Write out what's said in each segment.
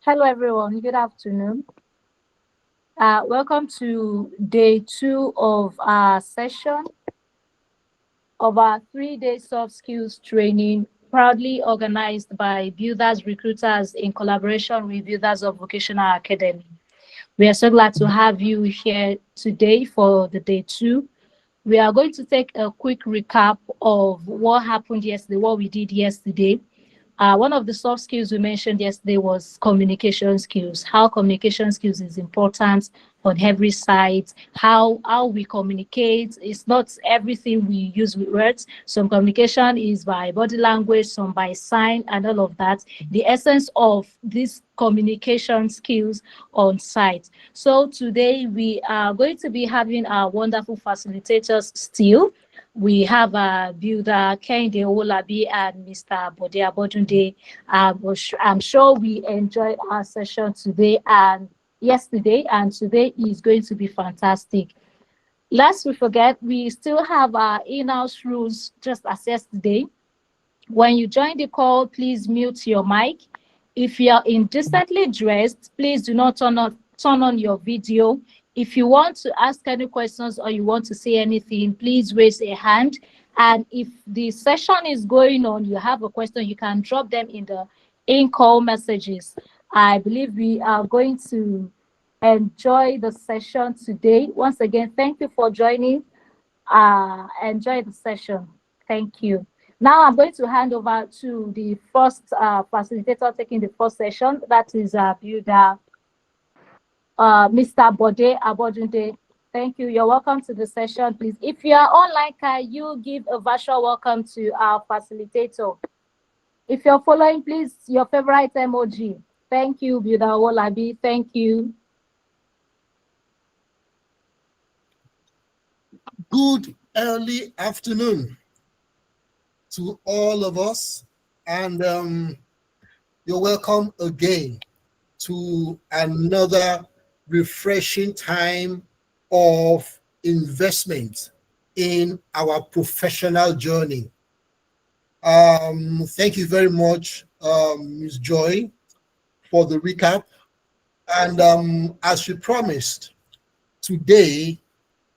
Hello, everyone. Good afternoon. Welcome to day two of our session of our 3-day soft skills training, proudly organized by Builders Recruiters in collaboration with Builders of Vocational Academy. We are so glad to have you here today for the day two. We are going to take a quick recap of what happened yesterday, what we did yesterday. One of the soft skills we mentioned yesterday was communication skills, how communication skills is important on every side, how we communicate. It's not everything we use with words. Some communication is by body language, some by sign, and all of that. The essence of these communication skills on site. So today we are going to be having our wonderful facilitators still. We have Builder Kende Olabi and Mr. Bode Abodunde. I'm sure we enjoyed our session today and yesterday, and today is going to be fantastic. Lest we forget, we still have our in-house rules just as yesterday. When you join the call, please mute your mic. If you're indecently dressed, please do not turn on your video. If you want to ask any questions or you want to say anything, please raise a hand. And if the session is going on, you have a question, you can drop them in the in-call messages. I believe we are going to enjoy the session today. Once again, thank you for joining. Enjoy the session. Thank you. Now I'm going to hand over to the first facilitator taking the first session. That is Builder Mr. Bode Abodunde. Thank you. You're welcome to the session, please. If you are online, can you give a virtual welcome to our facilitator? If you're following, please, your favorite emoji. Thank you, Builder Olabi. Thank you. Good early afternoon to all of us, and you're welcome again to another refreshing time of investment in our professional journey. Thank you very much, Ms. Joy, for the recap. And as we promised, today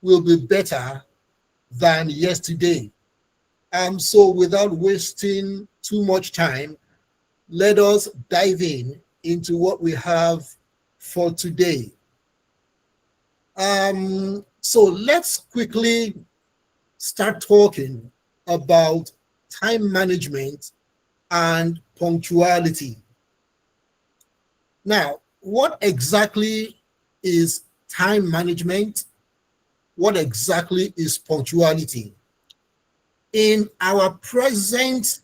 will be better than yesterday. So without wasting too much time, let us dive into what we have for today. So let's quickly start talking about time management and punctuality. Now, what exactly is time management? What exactly is punctuality? In our present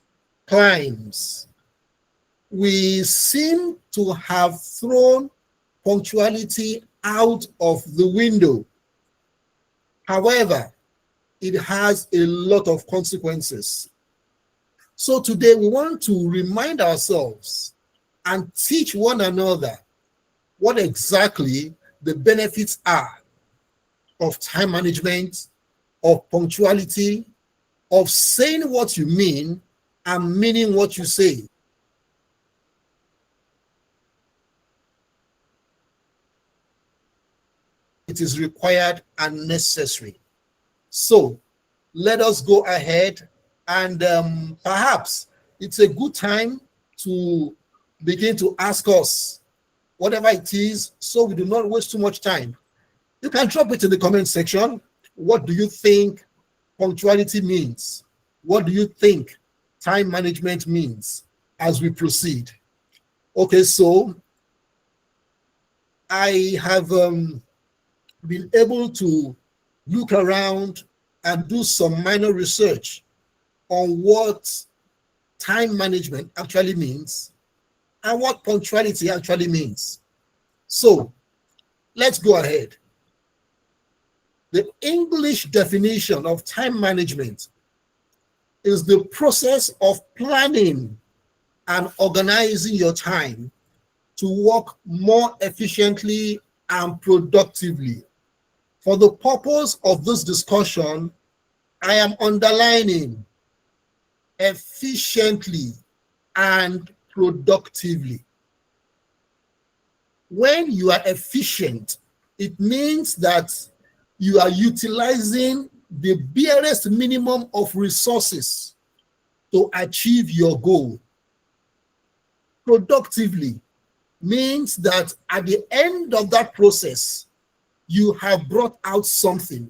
times, we seem to have thrown punctuality out of the window. However, it has a lot of consequences. So today we want to remind ourselves and teach one another what exactly the benefits are of time management, of punctuality, of saying what you mean and meaning what you say. It is required and necessary. So let us go ahead and perhaps it's a good time to begin to ask us whatever it is so we do not waste too much time. You can drop it in the comment section. What do you think punctuality means? What do you think time management means as we proceed? Okay, so I have been able to look around and do some minor research on what time management actually means and what punctuality actually means. So let's go ahead. The English definition of time management is the process of planning and organizing your time to work more efficiently and productively. For the purpose of this discussion, I am underlining efficiently and productively. When you are efficient, it means that you are utilizing the barest minimum of resources to achieve your goal. Productively means that at the end of that process, you have brought out something,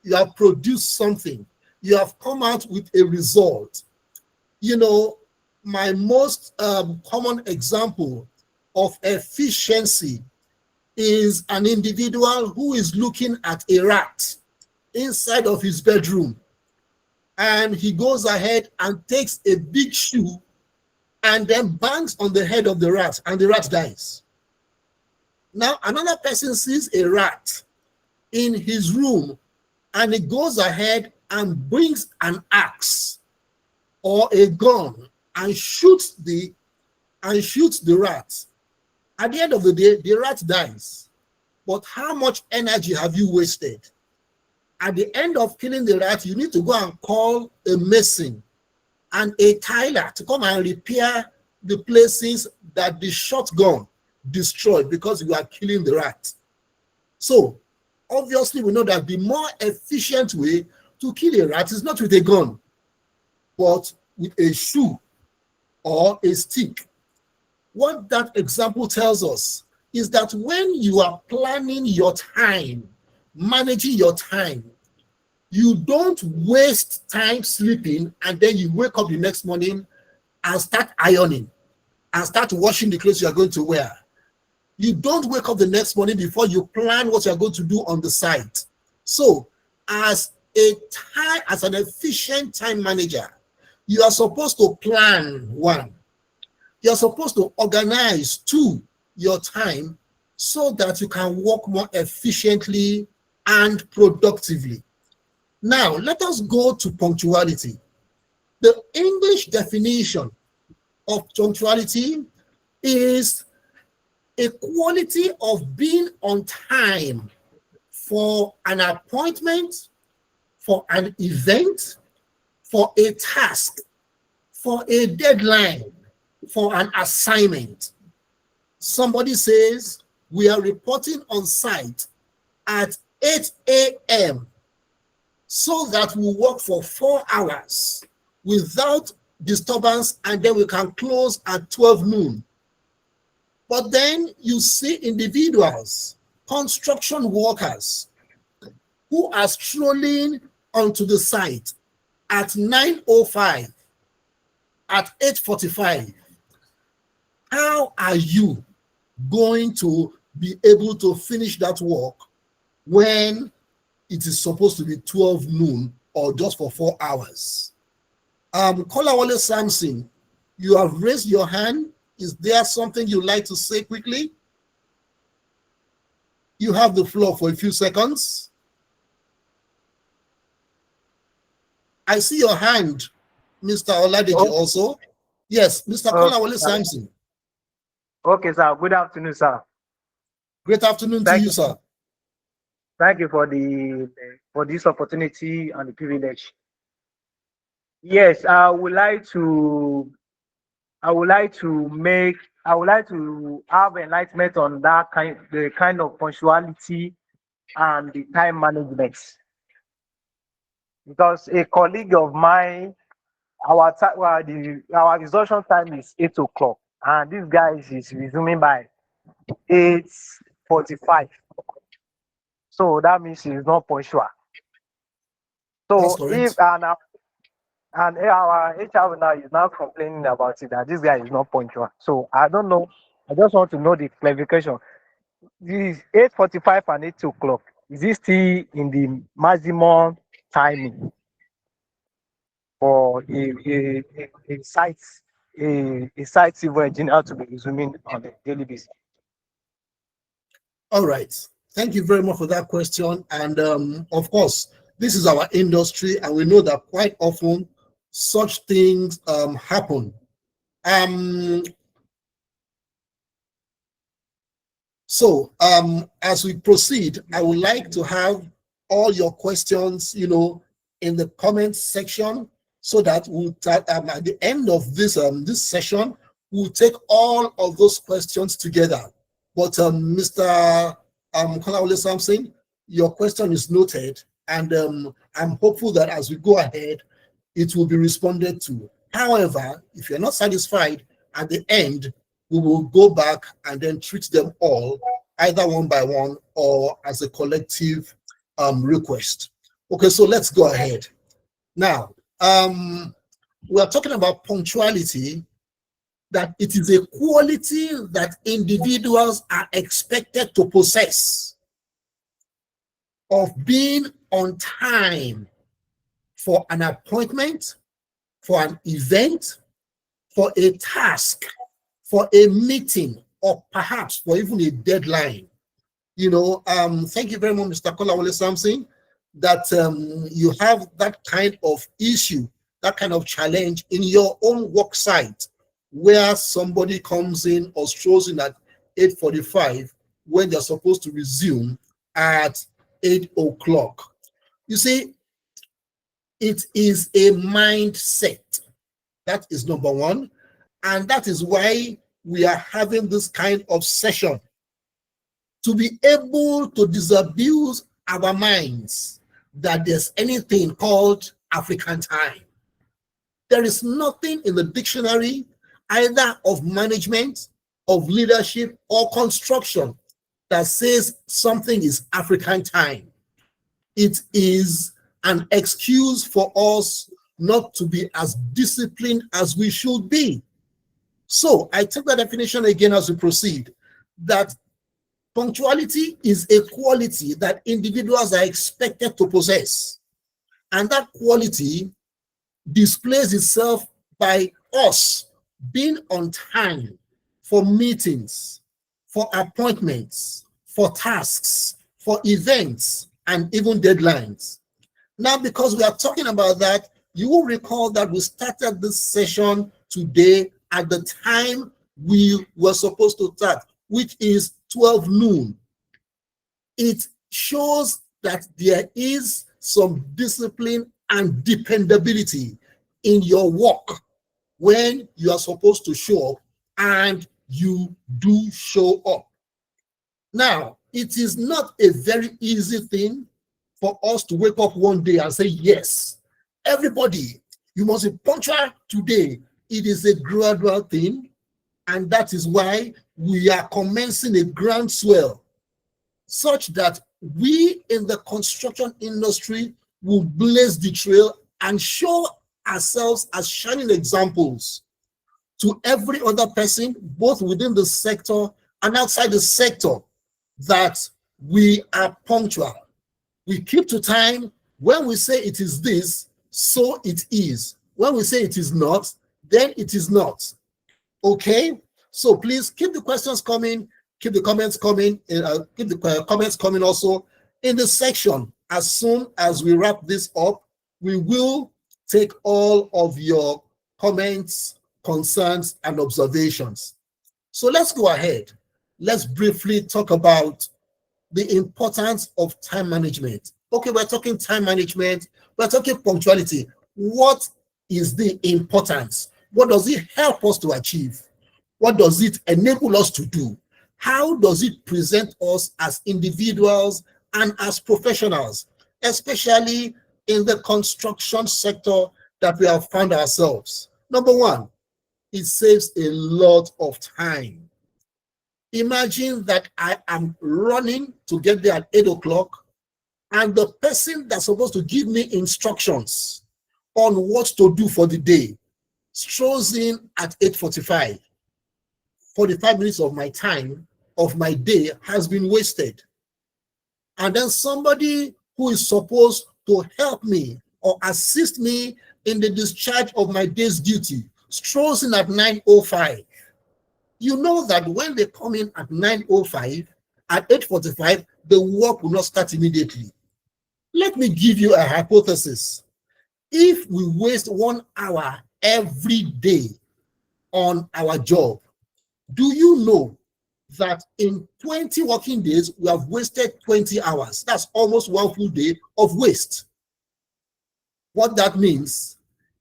you have produced something, you have come out with a result. You know, my most common example of efficiency is an individual who is looking at a rat inside of his bedroom, and he goes ahead and takes a big shoe and then bangs on the head of the rat, and the rat dies. Now, another person sees a rat in his room, and he goes ahead and brings an axe or a gun and shoots the rat. At the end of the day, the rat dies. But how much energy have you wasted? At the end of killing the rat, you need to go and call a mason and a tiler to come and repair the places that the shotgun destroyed because you are killing the rat. So, obviously, we know that the more efficient way to kill a rat is not with a gun, but with a shoe or a stick. What that example tells us is that when you are planning your time, managing your time, you don't waste time sleeping and then you wake up the next morning and start ironing and start washing the clothes you are going to wear. You don't wake up the next morning before you plan what you are going to do on the site. So, as an efficient time manager, you are supposed to plan, one. You're supposed to organize, two, your time so that you can work more efficiently and productively. Now, let us go to punctuality. The English definition of punctuality is a quality of being on time for an appointment, for an event, for a task, for a deadline, for an assignment. Somebody says, we are reporting on site at 8 a.m. so that we work for 4 hours without disturbance, and then we can close at 12 noon. But then you see individuals, construction workers, who are strolling onto the site at 9:05, at 8:45. How are you going to be able to finish that work when it is supposed to be 12 noon or just for 4 hours? Kolawole Samson, you have raised your hand. Is there something you'd like to say quickly? You have the floor for a few seconds. I see your hand, Mr. Oladeji, also. Yes, Mr. Kolawole Samson. Okay, sir. Good afternoon, sir. Great afternoon to you, sir. Thank you for this opportunity and the privilege. Yes, I would like to have enlightenment on the kind of punctuality and the time management. Because a colleague of mine, our resumption time is 8 o'clock, and this guy is resuming by 8:45. So that means he's not punctual. So if our HR now is now complaining about it that this guy is not punctual. So I don't know. I just want to know the clarification. This 8:45 and 8 o'clock. Is it still in the maximum timing for a site civil engineer to be resuming on a daily basis? All right. Thank you very much for that question. And of course, this is our industry, and we know that quite often such things happen. So as we proceed, I would like to have all your questions, in the comments section, so that at the end of this this session, we'll take all of those questions together. But Mr. Kolawole Samson, your question is noted, and I'm hopeful that as we go ahead, it will be responded to. However, if you're not satisfied, at the end, we will go back and then treat them all, either one by one or as a collective request. Okay, so let's go ahead. Now, we are talking about punctuality, that it is a quality that individuals are expected to possess, of being on time for an appointment, for an event, for a task, for a meeting, or perhaps for even a deadline. Thank you very much, Mr. Kolawole Samson, that you have that kind of issue, that kind of challenge in your own work site, where somebody comes in or strolls in at 8:45 when they're supposed to resume at 8 o'clock. You see, it is a mindset. That is number one. And that is why we are having this kind of session, to be able to disabuse our minds that there's anything called African time. There is nothing in the dictionary, either of management, of leadership, or construction, that says something is African time. It is an excuse for us not to be as disciplined as we should be. So I take that definition again as we proceed, that punctuality is a quality that individuals are expected to possess. And that quality displays itself by us being on time for meetings, for appointments, for tasks, for events, and even deadlines. Now, because we are talking about that, you will recall that we started this session today at the time we were supposed to start, which is 12 noon. It shows that there is some discipline and dependability in your work when you are supposed to show up, and you do show up. Now, it is not a very easy thing for us to wake up one day and say, yes, everybody, you must be punctual today. It is a gradual thing, and that is why we are commencing a groundswell, such that we in the construction industry will blaze the trail and show ourselves as shining examples to every other person, both within the sector and outside the sector, that we are punctual. We keep to time. When we say it is this, so it is. When we say it is not, then it is not. Okay? So please keep the questions coming, keep the comments coming, keep the comments coming also in the section. As soon as we wrap this up, we will take all of your comments, concerns, and observations. So let's go ahead. Let's briefly talk about the importance of time management. Okay, we're talking time management, we're talking punctuality. What is the importance? What does it help us to achieve? What does it enable us to do? How does it present us as individuals and as professionals, especially in the construction sector that we have found ourselves? Number one, it saves a lot of time. Imagine that I am running to get there at 8 o'clock, and the person that's supposed to give me instructions on what to do for the day strolls in at 8:45. 45 minutes of my time, of my day, has been wasted. And then somebody who is supposed to help me or assist me in the discharge of my day's duty strolls in at 9:05. You know that when they come in at 9:05, at 8:45, the work will not start immediately. Let me give you a hypothesis. If we waste 1 hour every day on our job, do you know that in 20 working days, we have wasted 20 hours? That's almost one full day of waste. What that means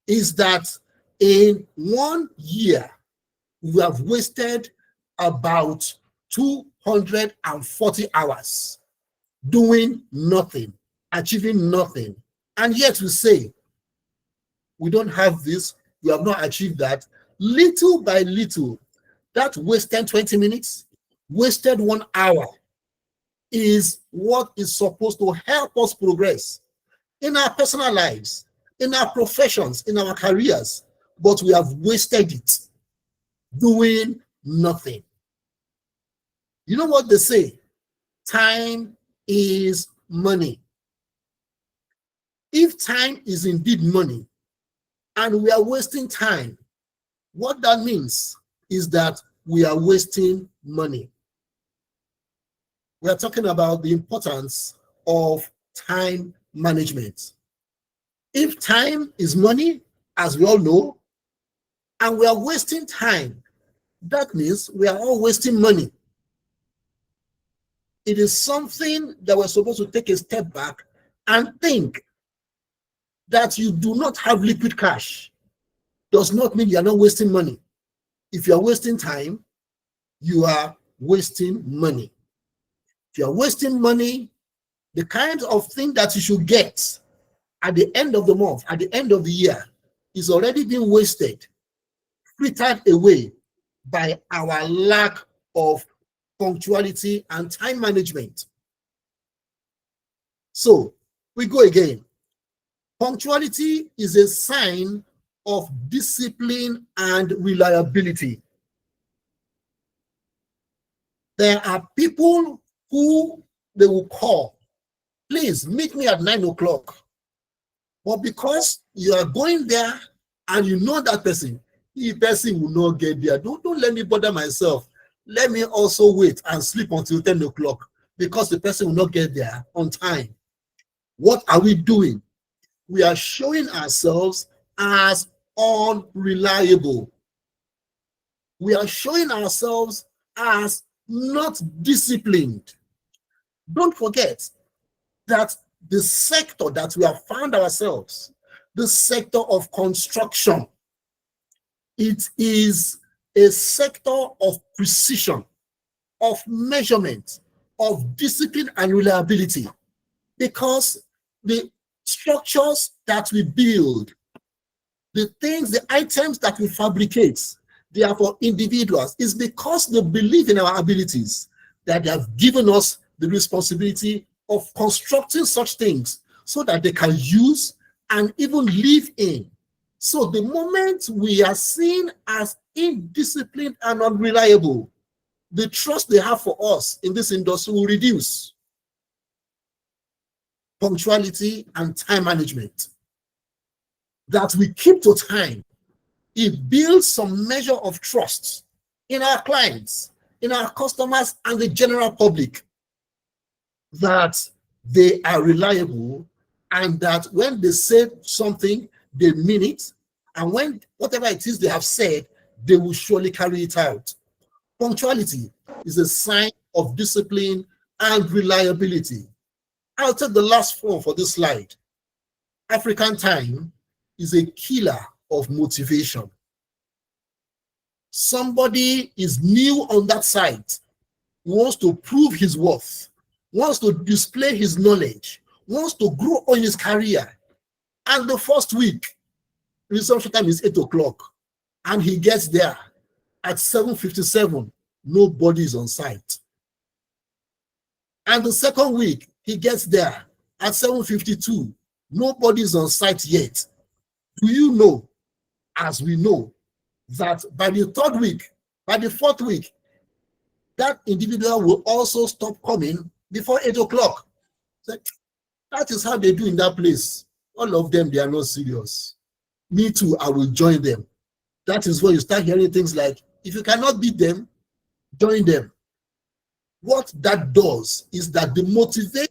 is that in 1 year, we have wasted about 2 140 hours doing nothing, achieving nothing. And yet we say, we don't have this, we have not achieved that. Little by little, that wasted 20 minutes, wasted 1 hour is what is supposed to help us progress in our personal lives, in our professions, in our careers, but we have wasted it doing nothing. You know what they say? Time is money. If time is indeed money and we are wasting time, what that means is that we are wasting money. We are talking about the importance of time management. If time is money, as we all know, and we are wasting time, that means we are all wasting money. It is something that we're supposed to take a step back and think that you do not have liquid cash does not mean you're not wasting money. If you're wasting time, you are wasting money. If you're wasting money, the kind of thing that you should get at the end of the month, at the end of the year, is already being wasted, frittered away by our lack of punctuality and time management. So we go again. Punctuality is a sign of discipline and reliability. There are people who they will call, please meet me at 9 o'clock. But because you are going there and you know that person, the person will not get there. Don't let me bother myself. Let me also wait and sleep until 10 o'clock because the person will not get there on time. What are we doing? We are showing ourselves as unreliable. We are showing ourselves as not disciplined. Don't forget that the sector that we have found ourselves, the sector of construction, it is a sector of precision, of measurement, of discipline and reliability, because the structures that we build, the things, the items that we fabricate, they are for individuals. It's because they believe in our abilities that they have given us the responsibility of constructing such things so that they can use and even live in. So the moment we are seen as indisciplined and unreliable, the trust they have for us in this industry will reduce. Punctuality and time management, that we keep to time, it builds some measure of trust in our clients, in our customers, and the general public, that they are reliable and that when they say something, they mean it, and when whatever it is they have said, they will surely carry it out. Punctuality is a sign of discipline and reliability. I'll take the last one for this slide. African time is a killer of motivation. Somebody is new on that site, wants to prove his worth, wants to display his knowledge, wants to grow on his career. And the first week, resumption time is 8 o'clock, and he gets there at 7:57, nobody is on site. And the second week, he gets there at 7:52, nobody is on site yet. Do you know, as we know, that by the third week, by the fourth week, that individual will also stop coming before 8 o'clock? So that is how they do in that place. All of them, they are not serious. Me too, I will join them. That is when you start hearing things like, if you cannot beat them, join them. What that does is that the motivation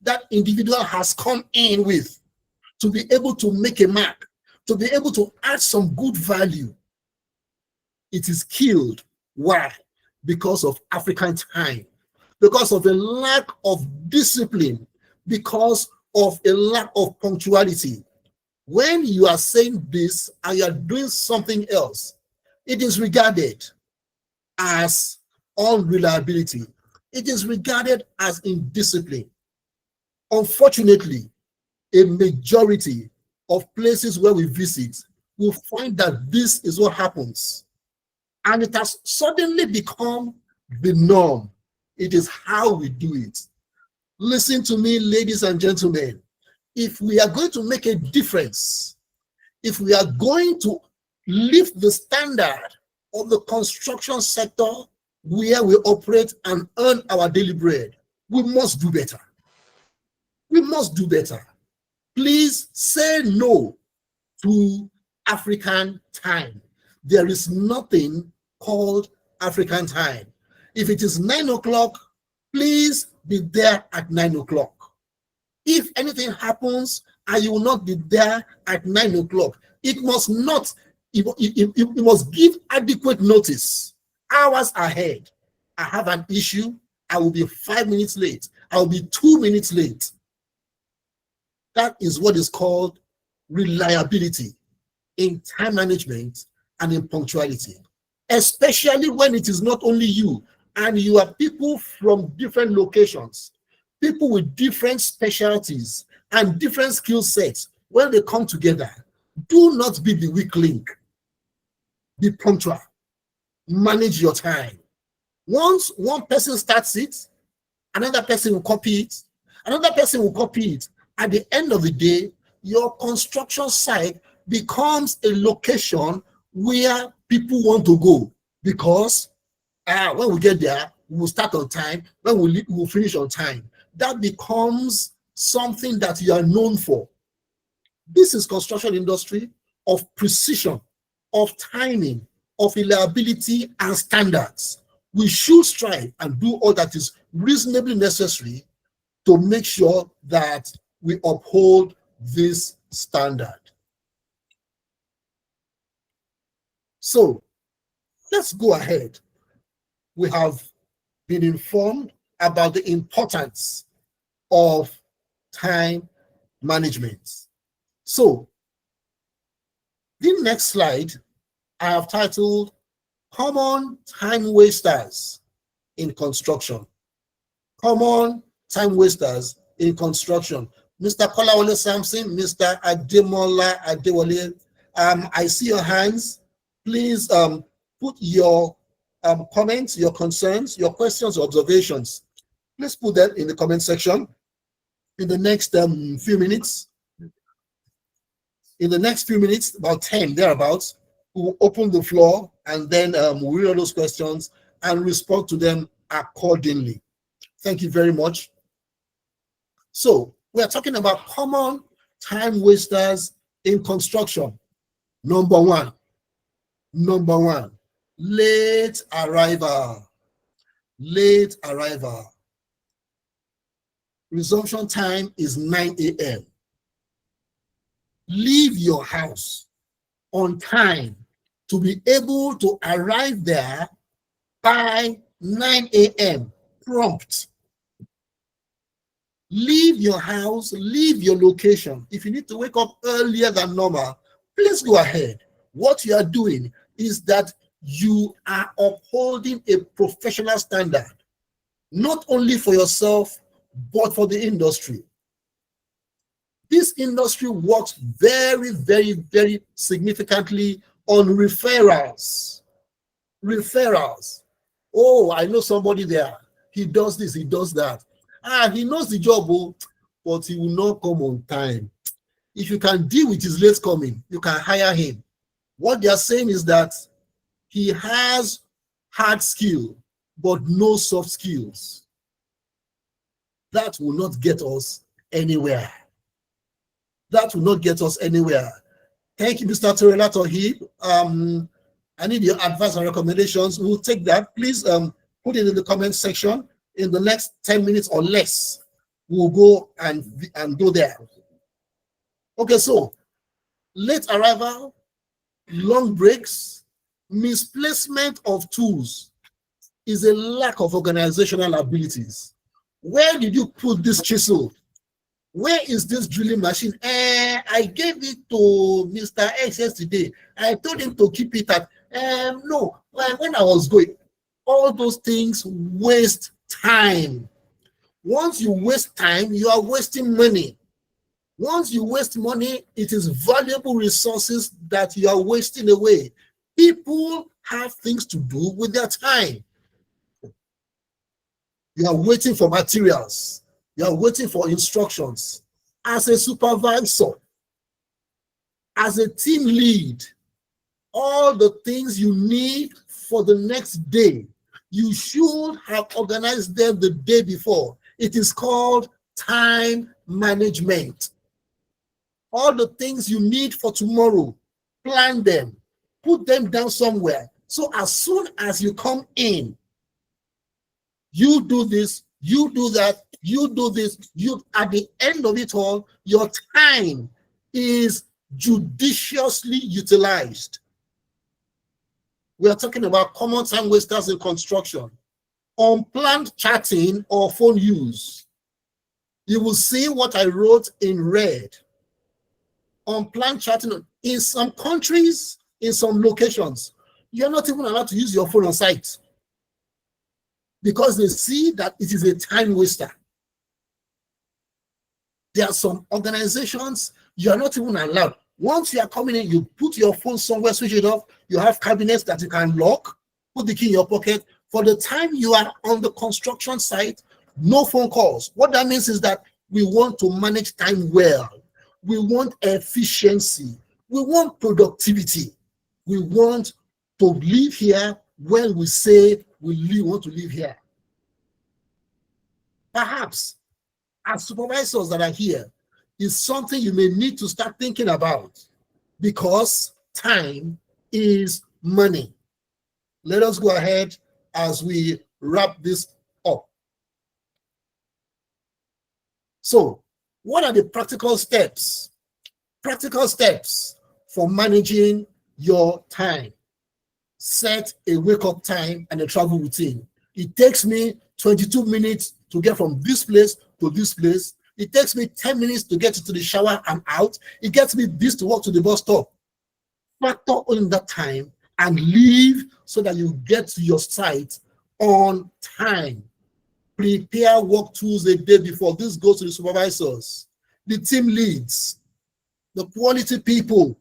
that individual has come in with to be able to make a mark, to be able to add some good value, it is killed. Why? Because of African time, because of a lack of discipline, because of a lack of punctuality. When you are saying this and you are doing something else, it is regarded as unreliability. It is regarded as indiscipline. Unfortunately, a majority of places where we visit will find that this is what happens. And it has suddenly become the norm. It is how we do it. Listen to me, ladies and gentlemen. If we are going to make a difference, if we are going to lift the standard of the construction sector where we operate and earn our daily bread, we must do better. We must do better. Please say no to African time. There is nothing called African time. If it is 9 o'clock, please be there at 9 o'clock. If anything happens and you will not be there at 9 o'clock, it must not, it must give adequate notice. Hours ahead, I have an issue, I will be 5 minutes late, I will be 2 minutes late. That is what is called reliability in time management and in punctuality, especially when it is not only you and you are people from different locations, people with different specialties and different skill sets. When they come together, do not be the weak link. Be punctual. Manage your time. Once one person starts it, another person will copy it, another person will copy it. At the end of the day, your construction site becomes a location where people want to go, because when we get there, we will start on time. When we will finish on time. That becomes something that you are known for. This is construction industry of precision, of timing, of reliability and standards. We should strive and do all that is reasonably necessary to make sure that we uphold this standard. So let's go ahead. We have been informed about the importance of time management. So the next slide I have titled Common Time Wasters in Construction. Common time wasters in construction. Mr. Kolawole Samson, Mr. Ademola Adewale, I see your hands. Please put your comments, your concerns, your questions, observations. Please put them in the comment section. In the next few minutes, about 10 thereabouts, we will open the floor and then we'll read all those questions and respond to them accordingly. Thank you very much. So we are talking about common time wasters in construction. Number one, late arrival. Late arrival. Resumption time is 9 a.m. Leave your house on time to be able to arrive there by 9 a.m. prompt. Leave your house, leave your location. If you need to wake up earlier than normal, please go ahead. What you are doing is that you are upholding a professional standard, not only for yourself, but for the industry. This industry works very, very, very significantly on referrals. Referrals. Oh, I know somebody there. He does this, he does that. He knows the job, but he will not come on time. If you can deal with his late coming, you can hire him. What they are saying is that he has hard skill, but no soft skills. That will not get us anywhere. That will not get us anywhere. Thank you, Mr. Torela Tohib. I need your advice and recommendations. We'll take that. Please put it in the comment section. In the next 10 minutes or less, we'll go and go there. Okay, so late arrival, long breaks, misplacement of tools is a lack of organizational abilities. Where did you put this chisel? Where is this drilling machine? I gave it to Mr. X yesterday. I told him to keep it at, no, when I was going. All those things waste time. Once you waste time, you are wasting money. Once you waste money, it is valuable resources that you are wasting away. People have things to do with their time. You are waiting for materials. You are waiting for instructions. As a supervisor, as a team lead, all the things you need for the next day, you should have organized them the day before. It is called time management. All the things you need for tomorrow, plan them, put them down somewhere. So as soon as you come in, you do this, you do that, you do this, you at the end of it all, your time is judiciously utilized. We are talking about common time wasters in construction. Unplanned chatting or phone use. You will see what I wrote in red. Unplanned chatting in some countries, in some locations, you're not even allowed to use your phone on site because they see that it is a time waster. There are some organizations you are not even allowed. Once you are coming in, you put your phone somewhere, switch it off. You have cabinets that you can lock, put the key in your pocket. For the time you are on the construction site, no phone calls. What that means is that we want to manage time well. We want efficiency. We want productivity. We want to live here when we say we want to live here. Perhaps as supervisors that are here, is something you may need to start thinking about because time is money. Let us go ahead as we wrap this up. So, what are the practical steps? Practical steps for managing your time. Set a wake-up time and a travel routine. It takes me 22 minutes to get from this place to this place. It takes me 10 minutes to get into the shower. I'm out. It gets me this to walk to the bus stop. Factor in that time and leave so that you get to your site on time. Prepare work tools a day before. This goes to the supervisors, the team leads, the quality people.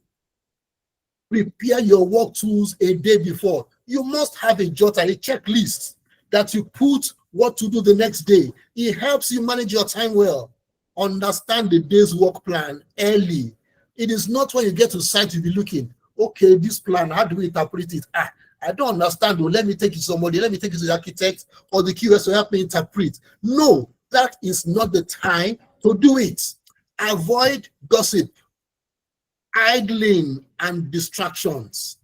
Prepare your work tools a day before. You must have a jotter, a checklist that you put what to do the next day. It helps you manage your time well. Understand the day's work plan early. It is not when you get to site you'll be looking, okay, this plan, how do we interpret it? I don't understand. Well, let me take it to somebody. Let me take it to the architect or the QS to help me interpret. No, that is not the time to do it. Avoid gossip, idling, and distractions.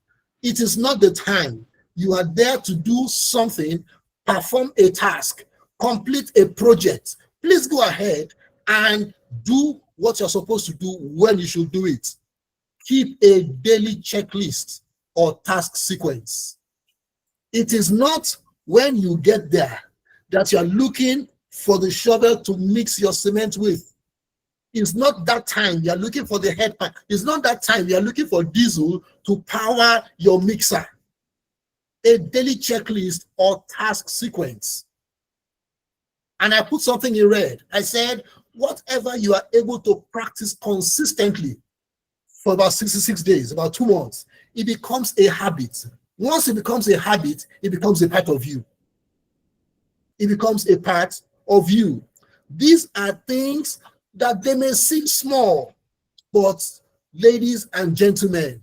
It is not the time. You are there to do something, perform a task, complete a project. Please go ahead and do what you're supposed to do when you should do it. Keep a daily checklist or task sequence. It is not when you get there that you're looking for the shovel to mix your cement with. It's not that time you're looking for the head pack. It's not that time you're looking for diesel to power your mixer. A daily checklist or task sequence. And I put something in red. I said, whatever you are able to practice consistently for about 66 days, about 2 months, it becomes a habit. Once it becomes a habit, it becomes a part of you. It becomes a part of you. These are things that they may seem small, but ladies and gentlemen,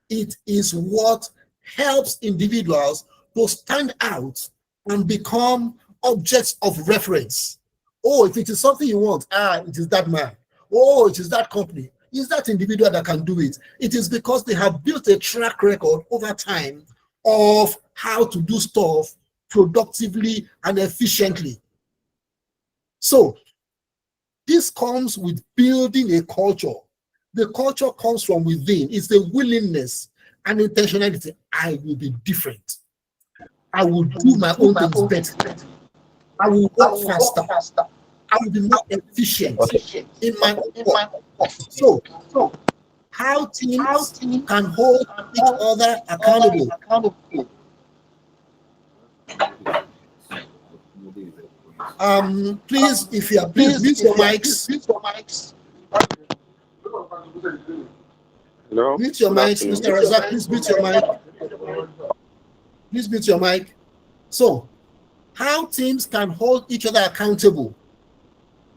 it is what helps individuals to stand out and become objects of reference. Oh, if it is something you want, it is that man. Oh, it is that company. It's that individual that can do it. It is because they have built a track record over time of how to do stuff productively and efficiently. So, this comes with building a culture. The culture comes from within. It's the willingness and intentionality. I will be different. I will do my own things better. I will work faster. I will be more efficient in my work. So, how teams can hold each other accountable. Please, if you are, please mute your mics. Hello, Mute your good mics, afternoon. Mr. Razak. Please mute your mic. Please mute your mic. So, how teams can hold each other accountable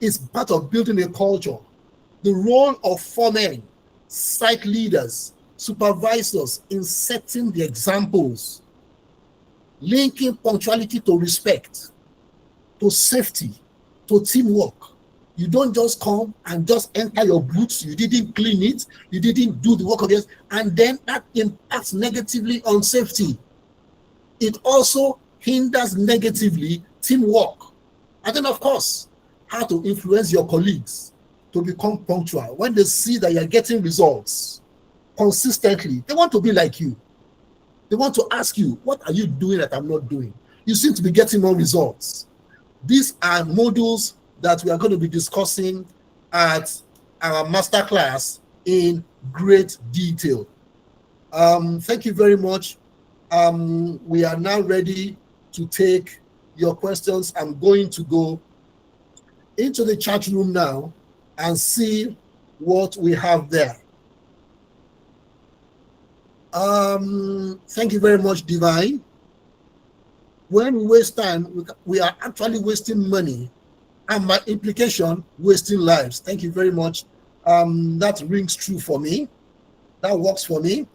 is part of building a culture. The role of foremen, site leaders, supervisors in setting the examples, linking punctuality to respect, to safety, to teamwork. You don't just come and just enter your boots, you didn't clean it, you didn't do the work of yours, and then that impacts negatively on safety. It also hinders negatively teamwork. And then, of course, how to influence your colleagues to become punctual. When they see that you're getting results consistently, they want to be like you. They want to ask you, what are you doing that I'm not doing? You seem to be getting more results. These are modules that we are going to be discussing at our masterclass in great detail. Thank you very much. We are now ready to take your questions. I'm going to go into the chat room now and see what we have there. Thank you very much, Divine. When we waste time, we are actually wasting money, and by implication, wasting lives. Thank you very much. That rings true for me. That works for me.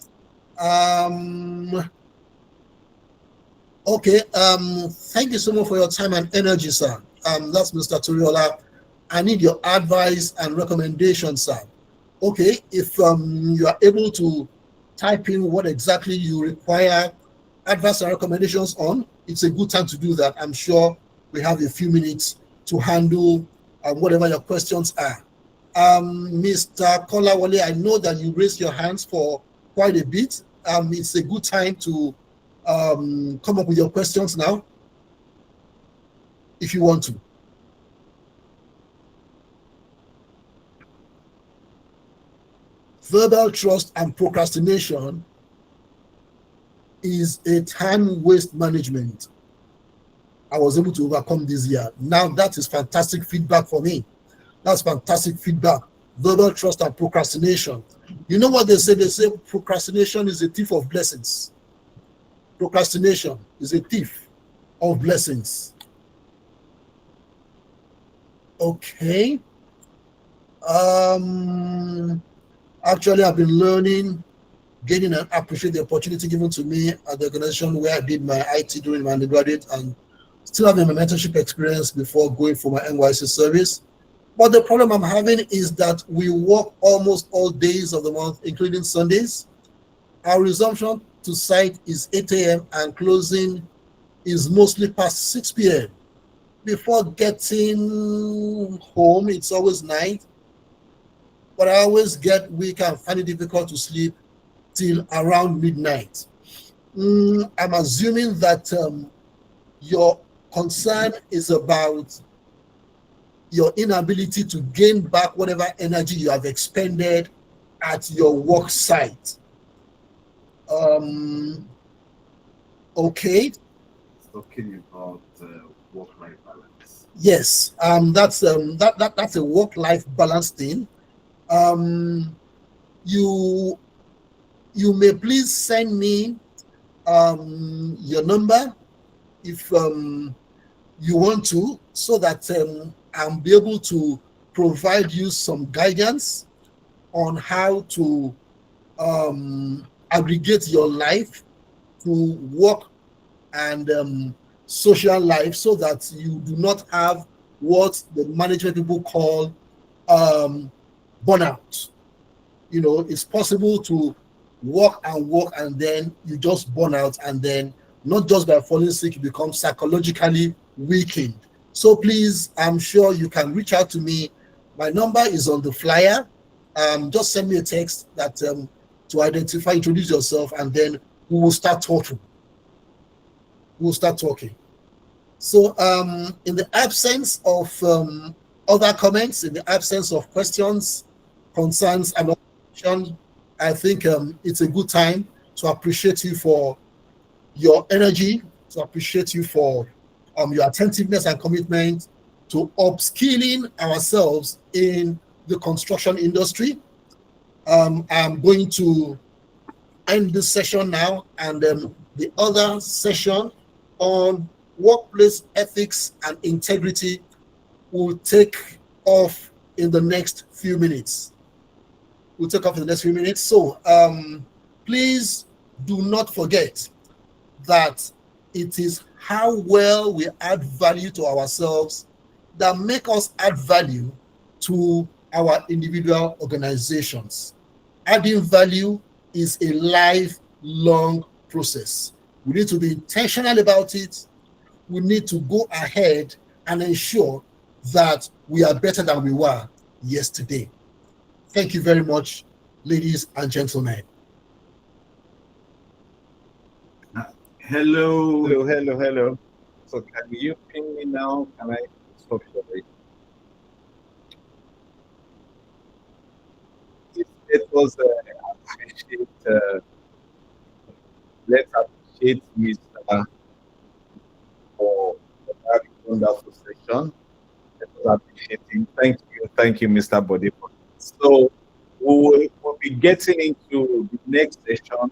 Okay. Thank you so much for your time and energy, sir. That's Mr. Toriola. I need your advice and recommendations, sir. Okay, if you are able to type in what exactly you require advice and recommendations on, it's a good time to do that. I'm sure we have a few minutes to handle whatever your questions are. Mr. Kolawole, I know that you raised your hands for quite a bit. It's a good time to come up with your questions now, if you want to. Verbal trust and procrastination is a time waste management. I was able to overcome this year. Now that is fantastic feedback for me. That's fantastic feedback. Verbal trust and procrastination. You know what they say? They say procrastination is a thief of blessings. Procrastination is a thief of blessings. Okay. Actually, I've been learning, gaining, and appreciate the opportunity given to me at the organization where I did my IT during my undergraduate, and still having my mentorship experience before going for my NYC service. But the problem I'm having is that we work almost all days of the month, including Sundays. Our resumption to site is 8 a.m. and closing is mostly past 6 p.m. Before getting home, it's always night. But I always get weak and find it difficult to sleep till around midnight. I'm assuming that your concern is about your inability to gain back whatever energy you have expended at your work site. Okay. Talking about work-life balance. Yes, that's a work-life balance thing. You may please send me your number if you want to, so that I'll be able to provide you some guidance on how to aggregate your life to work and social life, so that you do not have what the management people call burnout. You know, it's possible to work and then you just burn out, and then not just by falling sick, you become psychologically weakened. So please, I'm sure you can reach out to me. My number is on the flyer. Just send me a text that to identify, introduce yourself, and then we will start talking. We'll start talking. So in the absence of other comments, in the absence of questions, concerns, and options, I think it's a good time to appreciate you for your energy, to appreciate you for your attentiveness and commitment to upskilling ourselves in the construction industry. I'm going to end this session now, and the other session on workplace ethics and integrity will take off in the next few minutes. So please do not forget that it is how well we add value to ourselves that make us add value to our individual organizations. Adding value is a lifelong process. We need to be intentional about it. We need to go ahead and ensure that we are better than we were yesterday. Thank you very much, ladies and gentlemen. Hello. Hello. So can you ping me now? Can I stop your It was appreciate. Let's appreciate Mr. for that wonderful session. Let us appreciate him. Thank you, Mr. Body. So we'll be getting into the next session,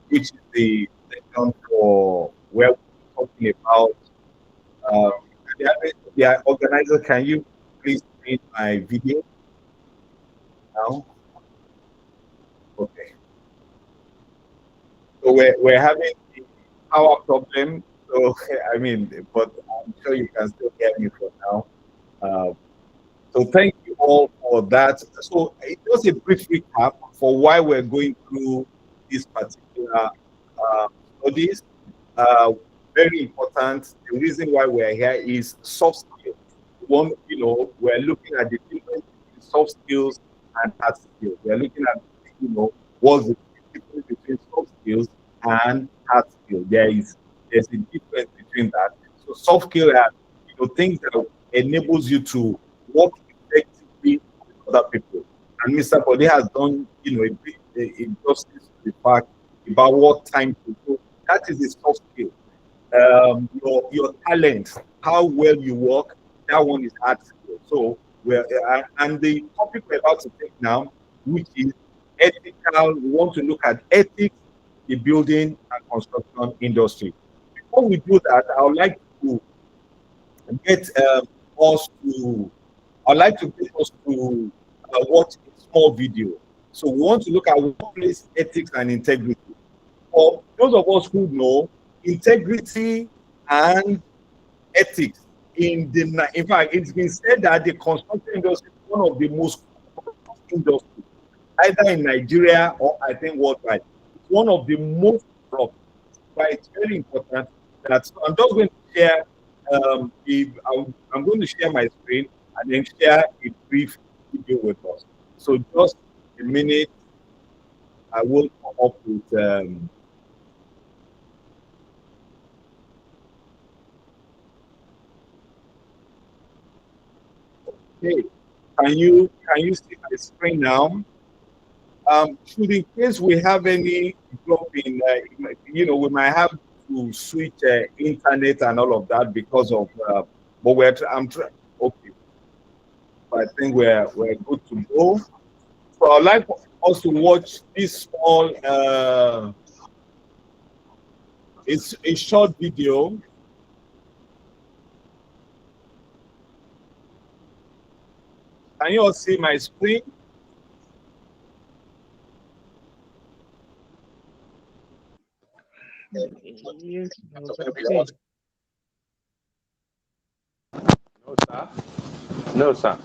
which is the session for where we're talking about. The organizer, can you please read my video now? Okay. So we're having a power problem. So I mean, but I'm sure you can still hear me for now. So thank you all for that. So just a brief recap for why we're going through this particular studies. Very important. The reason why we're here is soft skills. We're looking at the difference between soft skills and hard skills. We're looking at, what's the difference between soft skills and hard skills. There's a difference between that. So soft skills are, things that enables you to work effectively with other people. And Mr. Bode has done, a justice to the fact about what time to do. That is a soft skill. Your talent, how well you work, that one is hard skill. So and the topic we're about to take now, which is ethical. We want to look at ethics, the building and construction industry. Before we do that, I would like to get us to. I'd like to get us to watch a small video. So we want to look at workplace ethics and integrity. For those of us who know, integrity and ethics in fact, it's been said that the construction industry is one of the most corrupt industries, either in Nigeria or I think worldwide. It's one of the most corrupt. But it's very important that I'm just going to share. I'm going to share my screen and then share a brief video with us. So just a minute, I will come up with. Okay, can you see my screen now? Should in case we have any drop in, we might have to switch internet and all of that because of. But I'm trying. Okay, I think we're good to go. So I'd like us to watch this small. It's a short video. Can you all see my screen? Yes, No, sir. No, sir.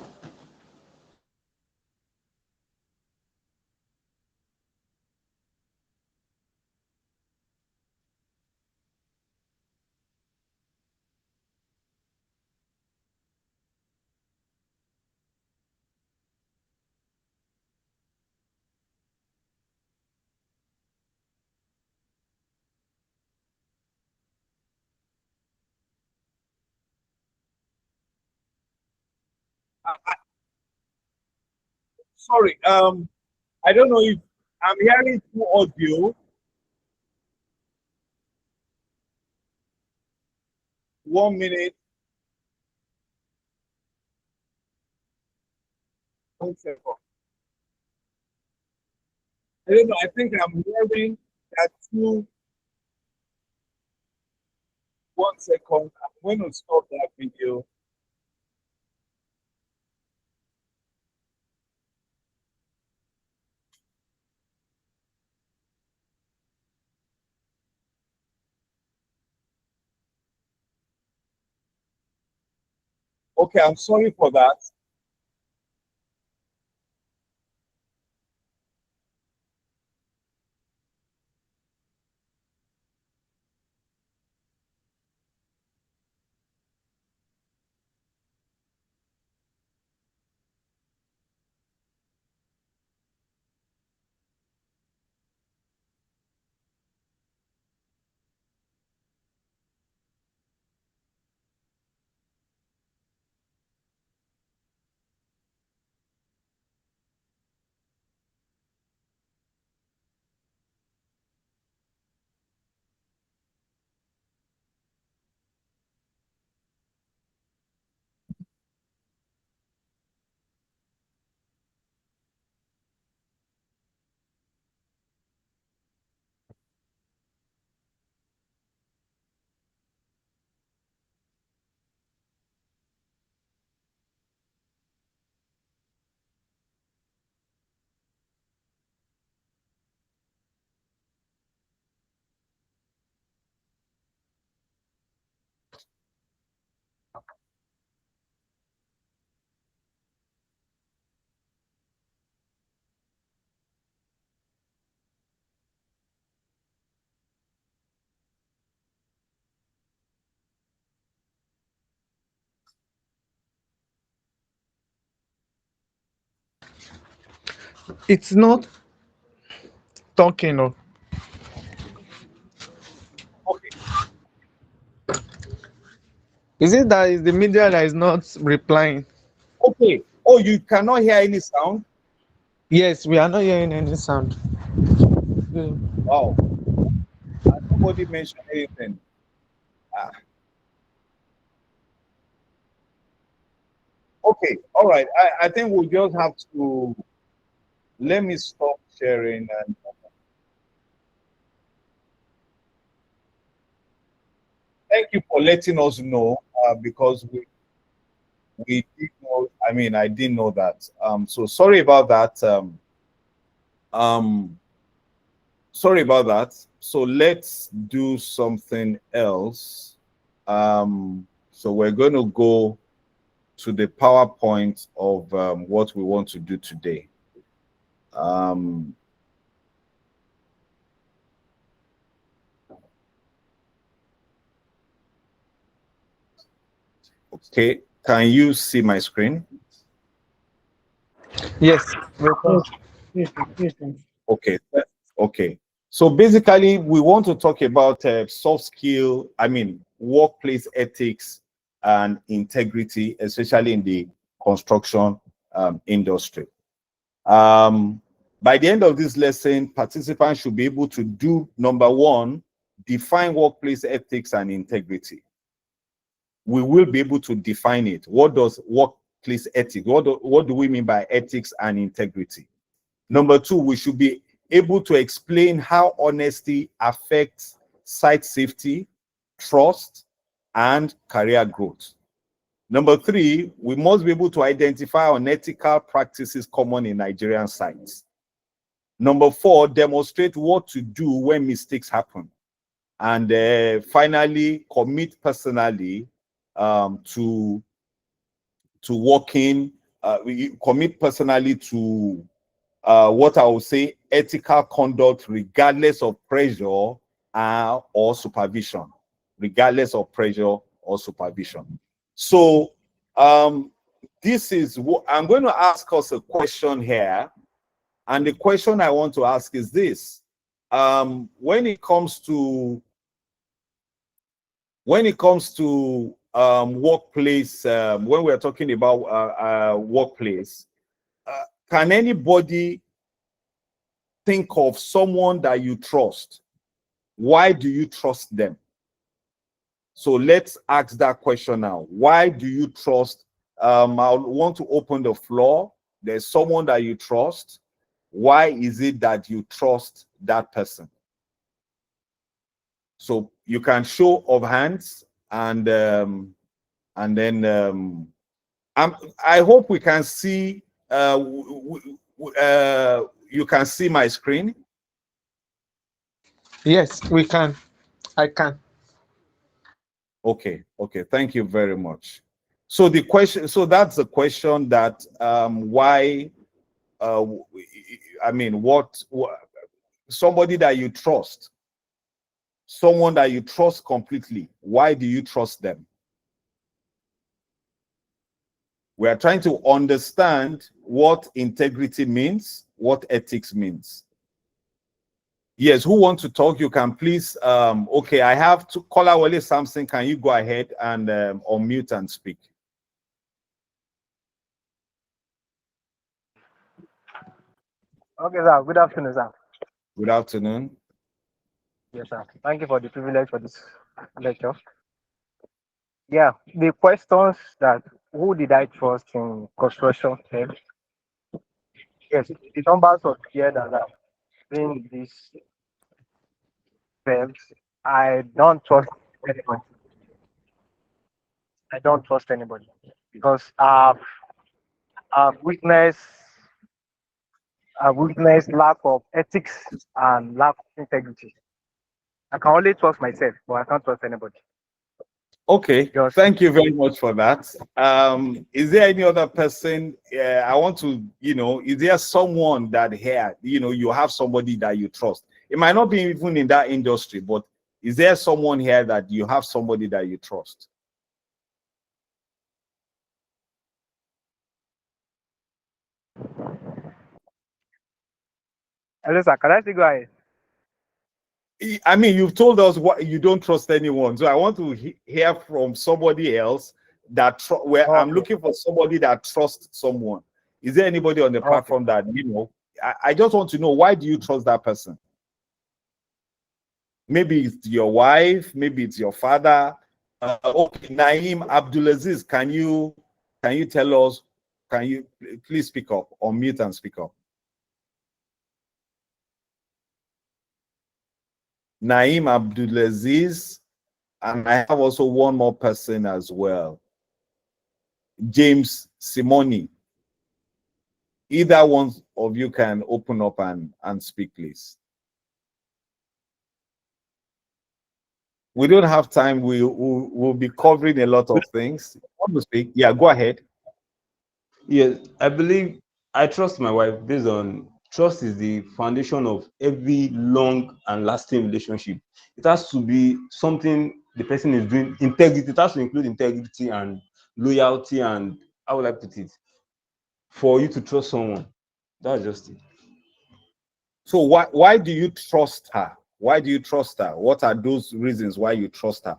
Sorry. I don't know if I'm hearing through audio. 1 minute. 1 second. I don't know. I think I'm hearing that you. 1 second. I'm going to stop that video. Okay, I'm sorry for that. It's not talking. No. Okay. Is it that is the media that is not replying? Okay. Oh, you cannot hear any sound? Yes, we are not hearing any sound. Wow. Nobody mentioned anything. Ah. Okay. All right. I think we'll just have to let me stop sharing and thank you for letting us know because we did know. I mean, I didn't know that. So sorry about that. Um, sorry about that. So let's do something else. So we're going to go to the PowerPoint of what we want to do today. Okay, can you see my screen? Yes. Yes, yes, Okay, okay. So basically, we want to talk about soft skill, I mean, workplace ethics and integrity, especially in the construction industry. By the end of this lesson, participants should be able to do, number one, define workplace ethics and integrity. We will be able to define it. What does workplace ethics, what do we mean by ethics and integrity? Number two, we should be able to explain how honesty affects site safety, trust, and career growth. Number three, we must be able to identify unethical practices common in Nigerian sites. Number four, demonstrate what to do when mistakes happen. And finally, commit personally to working, we commit personally to what I would say ethical conduct regardless of pressure or supervision, regardless of pressure or supervision. So this is what I'm going to ask us a question here. And the question I want to ask is this. When it comes to workplace, when we're talking about workplace, can anybody think of someone that you trust? Why do you trust them? So let's ask that question now. Why do you trust? I want to open the floor. There's someone that you trust. Why is it that you trust that person? So you can show of hands, and then I hope we can see. You can see my screen. Yes, we can. I can. Okay. Thank you very much. So the question. So that's the question that why. I mean, what somebody that you trust, someone that you trust completely. Why do you trust them? We are trying to understand what integrity means, what ethics means. Yes, who wants to talk? You can please. Okay, I have to call Wale Samson. Can you go ahead and unmute and speak? Okay, sir. Good afternoon, sir. Good afternoon. Yes, sir. Thank you for the privilege for this lecture. Yeah, the questions that who did I trust in construction firms? Yes, the numbers of here that are in these firms, I don't trust anybody. I don't trust anybody because I've witnessed lack of ethics and lack of integrity. I can only trust myself, but I can't trust anybody. Okay, Just thank you very much for that. Is there any other person? I want to, is there someone that here, you have somebody that you trust? It might not be even in that industry, but is there someone here that you have somebody that you trust? hello, sir. Can I still go ahead? I mean, you've told us what you don't trust anyone, so I want to hear from somebody else that where I'm Okay. looking for somebody that trusts someone. Is there anybody on the Okay. platform that I just want to know, why do you trust that person? Maybe it's your wife, maybe it's your father. Okay, Naeem Abdulaziz, can you tell us? Can you please speak up, or mute and speak up? Naeem Abdulaziz, and I have also one more person as well, James Simoni. Either one of you can open up and speak, please. We don't have time. We'll be covering a lot of things. Want to speak? Yeah, go ahead. Yes, I believe I trust my wife based on trust is the foundation of every long and lasting relationship. It has to be something the person is doing. Integrity, it has to include integrity and loyalty, and how would I put it? For you to trust someone. That's just it. So why do you trust her? Why do you trust her? What are those reasons why you trust her?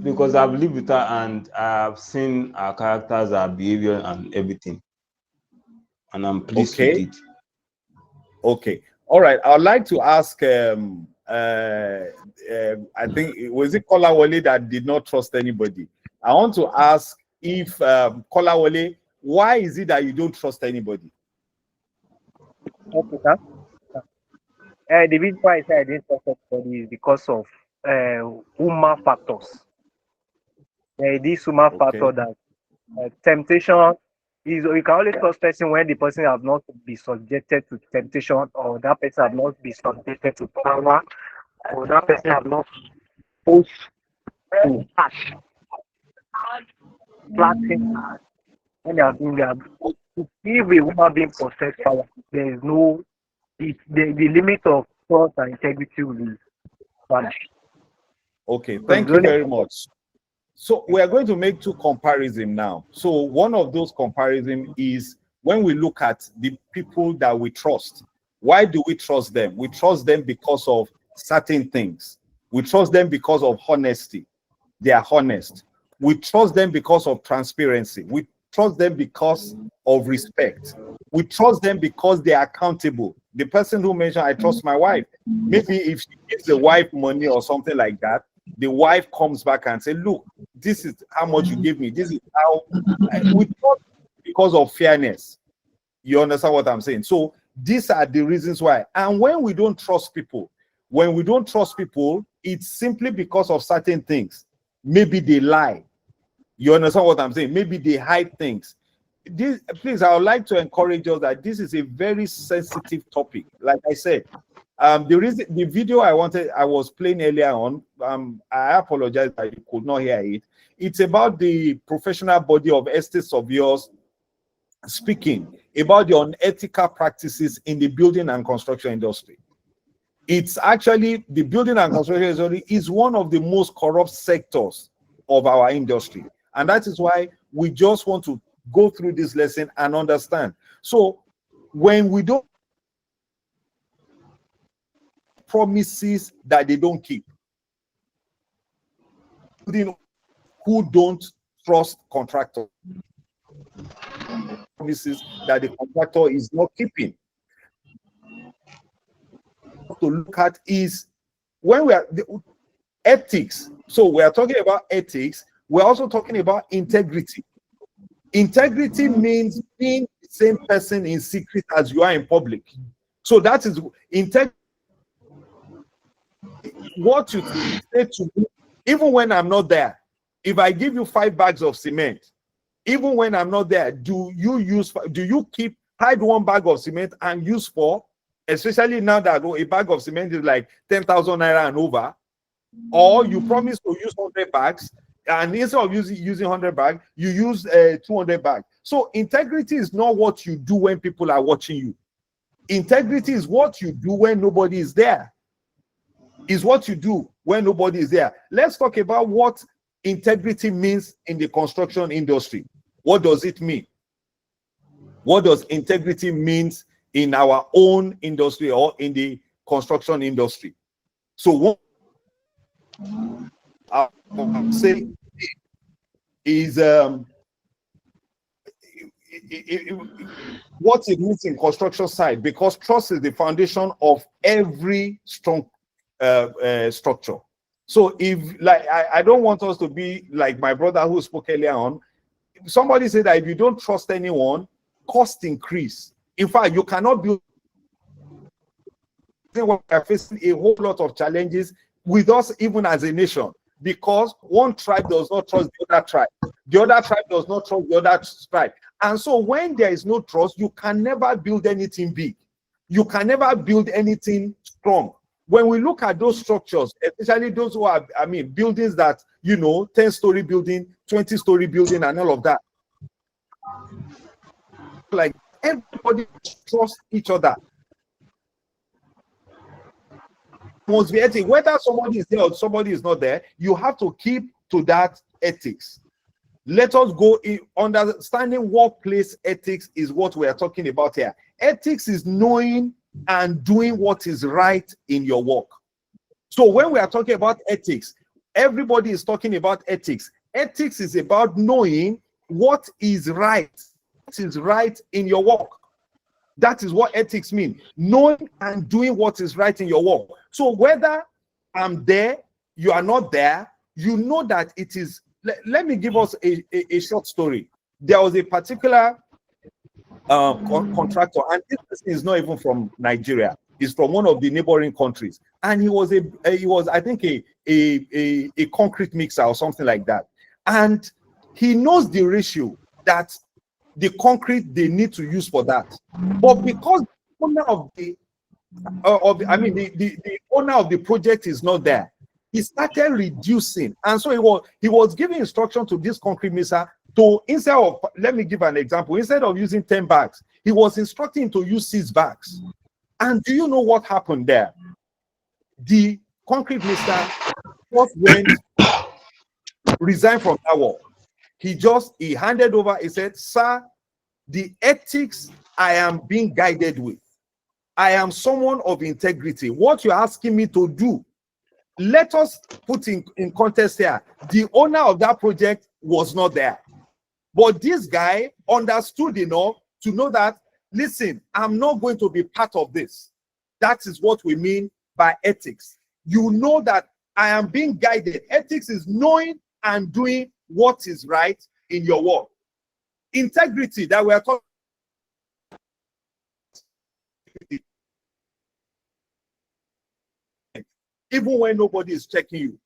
Because I've lived with her and I've seen her characters, her behavior, and everything. And I'm pleased with Okay. it. Okay. All right. I'd like to ask I think was it Kolawole that did not trust anybody. I want to ask if Kolawole, why is it that you don't trust anybody? Okay, sir. The reason why I say I didn't trust anybody is because of human factors. This human factor Okay. that temptation is you can only trust person when the person have not been subjected to temptation, or that person have not been subjected to power, or that person have not pushed to cash, flatting when they are doing that. If a woman being possessed power, there is no the limit of trust and integrity will vanish. Okay. So it's Thank you only very much. So we are going to make two comparisons now. So one of those comparisons is when we look at the people that we trust. Why do we trust them? We trust them because of certain things. We trust them because of honesty. They are honest. We trust them because of transparency. We trust them because of respect. We trust them because they are accountable. The person who mentioned, I trust my wife. Maybe if she gives the wife money or something like that, the wife comes back and say, look, this is how much you give me. This is how we thought, because of fairness. You understand what I'm saying? So these are the reasons why. And when we don't trust people, it's simply because of certain things. Maybe they lie. You understand what I'm saying? Maybe they hide things. Please, I would like to encourage us that this is a very sensitive topic. Like I said, the video I was playing earlier on, I apologize that you could not hear it. It's about the professional body of estate surveyors speaking about the unethical practices in the building and construction industry. It's actually, the building and construction industry is one of the most corrupt sectors of our industry. And that is why we just want to go through this lesson and understand. So when we don't promises that they don't keep, who don't trust contractors, promises that the contractor is not keeping. To look at is when we are ethics. So we are talking about ethics. We're also talking about integrity. Integrity means being the same person in secret as you are in public. So that is integrity. What you say to me, even when I'm not there. If I give you 5 bags of cement, even when I'm not there, do you keep hide 1 bag of cement and use 4? Especially now that a bag of cement is like 10,000 naira and over, or you promise to use 100 bags, and instead of using 100 bags, you use 200 bags. So integrity is not what you do when people are watching you. Integrity is what you do when nobody is there. Is what you do when nobody is there. Let's talk about what integrity means in the construction industry. What does it mean? What does integrity means in our own industry or in the construction industry? So what I would say is what it means in construction side, because trust is the foundation of every strong structure. So if, like, I don't want us to be like my brother who spoke earlier on. Somebody said that if you don't trust anyone, cost increase. In fact, you cannot build. We are facing a whole lot of challenges with us, even as a nation, because one tribe does not trust the other tribe. The other tribe does not trust the other tribe. And so when there is no trust, you can never build anything big. You can never build anything strong. When we look at those structures, especially those who are, buildings that, 10-story building, 20-story building, and all of that, like everybody trusts each other. Must be ethics. Whether somebody is there or somebody is not there, you have to keep to that ethics. Let us go in understanding workplace ethics is what we are talking about here. Ethics is knowing and doing what is right in your work. So when we are talking about ethics, everybody is talking about ethics. Ethics is about knowing what is right in your work. That is what ethics means. Knowing and doing what is right in your work. So whether I'm there, you are not there, you know that it is. Let me give us a short story. There was a particular contractor, and this person is not even from Nigeria. He's from one of the neighboring countries, and he was I think a concrete mixer or something like that. And he knows the ratio that the concrete they need to use for that. But because the owner of the owner of the project is not there, he started reducing. And so he was giving instruction to this concrete mixer to, instead of, let me give an example, instead of using 10 bags, he was instructing him to use 6 bags. And do you know what happened there? The concrete mixer just resigned from that work. He handed over, he said, sir, the ethics I am being guided with, I am someone of integrity. What you're asking me to do, let us put in context here. The owner of that project was not there. But this guy understood enough to know that, listen, I'm not going to be part of this. That is what we mean by ethics. You know that I am being guided. Ethics is knowing and doing what is right in your work. Integrity that we are talking about, even when nobody is checking you.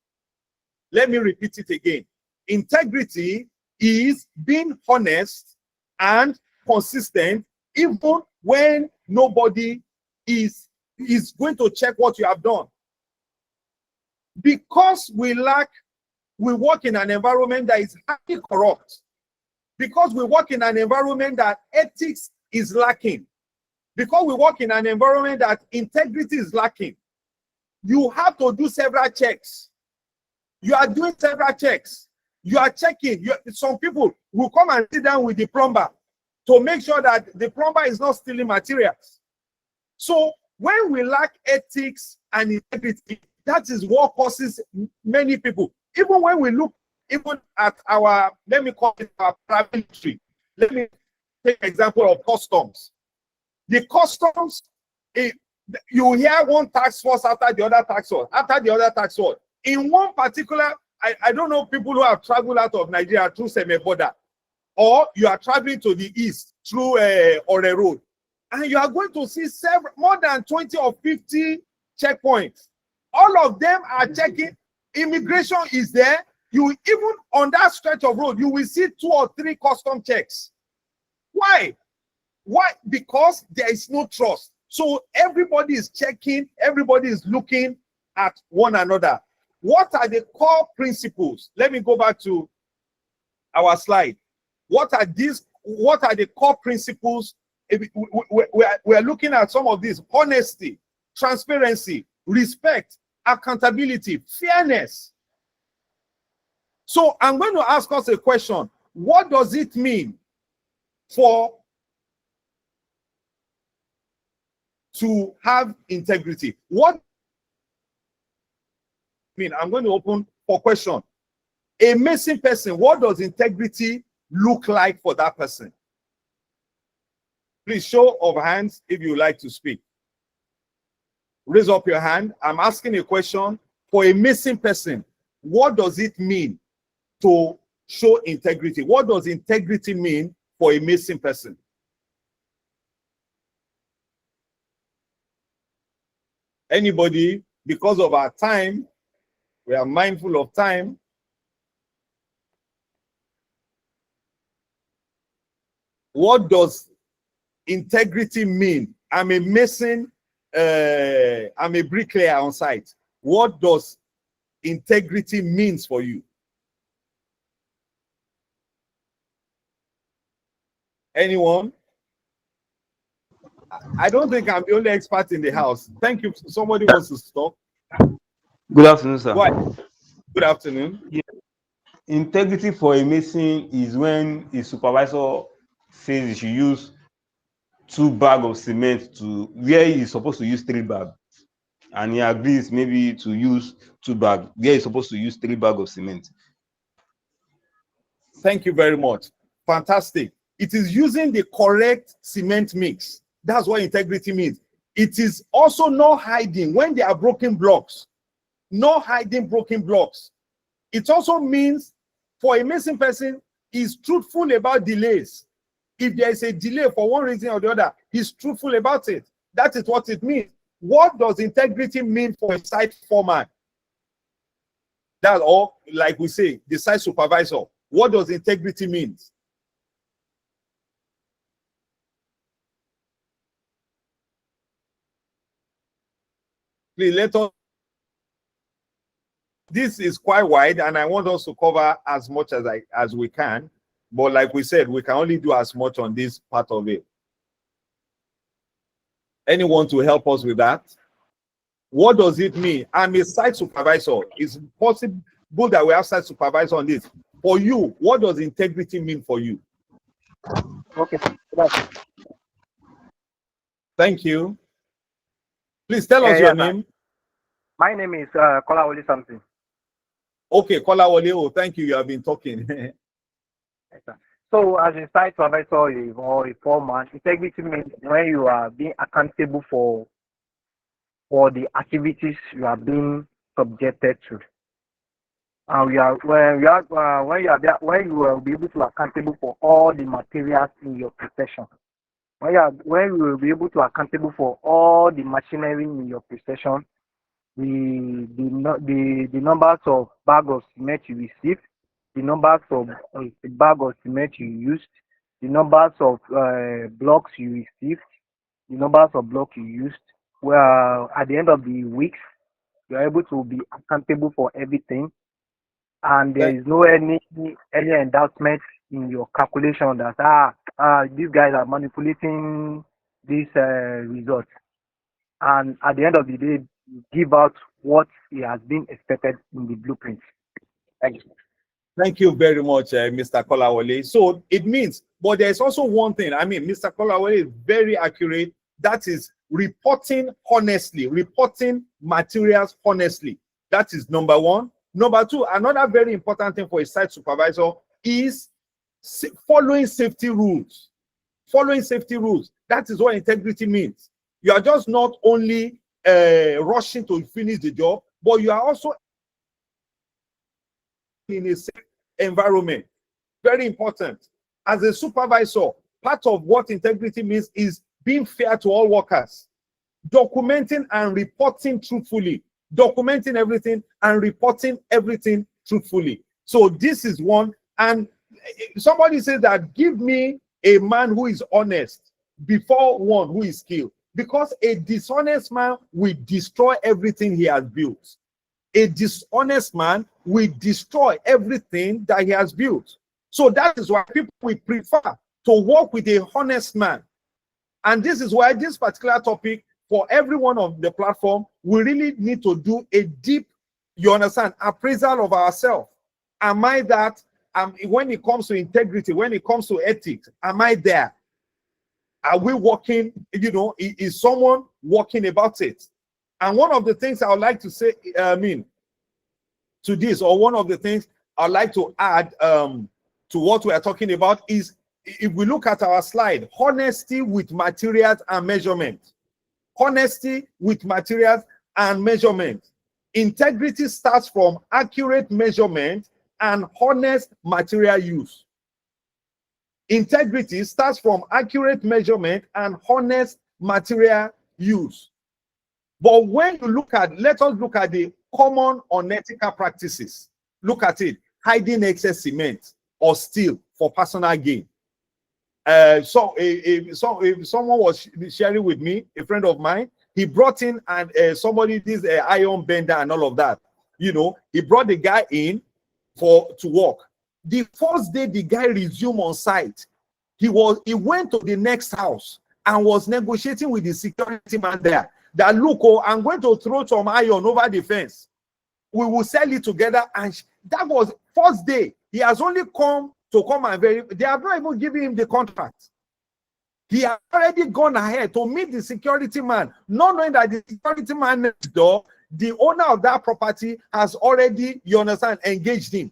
Let me repeat it again. Integrity is being honest and consistent even when nobody is going to check what you have done. Because we work in an environment that is highly corrupt. Because we work in an environment that ethics is lacking. Because we work in an environment that integrity is lacking. You have to do several checks. You are doing several checks. You are checking. Some people will come and sit down with the plumber to make sure that the plumber is not stealing materials. So when we lack ethics and integrity, that is what causes many people. Even when we look even at our, let me call it our paramilitary. Let me take an example of customs. The customs, you hear one tax force after the other tax force, after the other tax force. In one particular, I don't know people who have traveled out of Nigeria through Seme-Boda, or you are traveling to the east through Ore Road, and you are going to see more than 20 or 50 checkpoints. All of them are checking. Immigration is there. You even on that stretch of road, you will see 2 or 3 custom checks. Why? Why? Because there is no trust. So everybody is checking, everybody is looking at one another. What are the core principles? Let me go back to our slide. What are the core principles? We are looking at some of these: honesty, transparency, respect, accountability, fairness. So I'm going to ask us a question. What does it mean to have integrity? What mean? I'm going to open for question. A missing person, what does integrity look like for that person? Please, show of hands if you like to speak. Raise up your hand. I'm asking a question. For a missing person, what does it mean to show integrity? What does integrity mean for a missing person? Anybody? Because of our time, we are mindful of time. What does integrity mean? I'm a mason, I'm a bricklayer on site. What does integrity means for you? Anyone? I don't think I'm the only expert in the house. Thank you. Somebody wants to stop. Good afternoon, sir. What? Good afternoon. Yeah. Integrity for a mason is when a supervisor says he should use 2 bags of cement to where he's supposed to use 3 bags, and he agrees maybe to use 2 bags where he's supposed to use 3 bags of cement. Thank you very much. Fantastic. It is using the correct cement mix. That's what integrity means. It is also not hiding when there are broken blocks. Not hiding broken blocks. It also means for a missing person is truthful about delays. If there is a delay for one reason or the other, he's truthful about it. That is what it means. What does integrity mean for a site foreman? That's all, like we say, the site supervisor. What does integrity mean? Please let us. This is quite wide, and I want us to cover as much as we can. But like we said, we can only do as much on this part of it. Anyone to help us with that? What does it mean? I'm a site supervisor. It's possible that we have site supervisor on this. For you, what does integrity mean for you? Okay. Thank you. Please tell us your name. My name is Kolawole something. Okay, Kolawole. Oh, thank you. You have been talking. So, as a site supervisor or a foreman, integrity means when you are being accountable for the activities you are being subjected to. And when you will be able to accountable for all the materials in your possession. When you will be able to accountable for all the machinery in your possession, the numbers of bag of cement you received, the numbers of bag of cement you used, the numbers of blocks you received, the numbers of blocks you used. Well, at the end of the weeks, you are able to be accountable for everything, and there is no any endowment in your calculation that these guys are manipulating this result. And at the end of the day, you give out what has been expected in the blueprint. Thank you. Thank you very much, Mr. Kolawole. So it means, but there's also one thing. I mean, Mr. Kolawole is very accurate. That is reporting honestly, reporting materials honestly. That is number one. Number two, another very important thing for a site supervisor is following safety rules. Following safety rules. That is what integrity means. You are just not only rushing to finish the job, but you are also in a safe environment. Very important. As a supervisor, part of what integrity means is being fair to all workers, documenting and reporting truthfully, documenting everything and reporting everything truthfully. So this is one. And somebody says that give me a man who is honest before one who is skilled, because a dishonest man will destroy everything he has built. A dishonest man will destroy everything that he has built. So that is why people will prefer to work with a honest man. And this is why this particular topic, for everyone on the platform, we really need to do a deep, you understand, appraisal of ourselves. Am I that? When it comes to integrity, when it comes to ethics, am I there? Are we working? You know, is someone working about it? And one of the things I would like to say, to this, or one of the things I'd like to add to what we are talking about is, if we look at our slide, honesty with materials and measurement. Honesty with materials and measurement. Integrity starts from accurate measurement and honest material use. Integrity starts from accurate measurement and honest material use. But when you look at, let us look at the common unethical practices. Look at it. Hiding excess cement or steel for personal gain. So if someone was sharing with me, a friend of mine, he brought in and somebody did iron bender and all of that. You know, he brought the guy in to work. The first day the guy resumed on site, he went to the next house and was negotiating with the security man there that, look, oh, I'm going to throw some iron over the fence. We will sell it together. And that was first day. He has only come and verify. They have not even given him the contract. He has already gone ahead to meet the security man, not knowing that the security man next door, the owner of that property, has already, you understand, engaged him.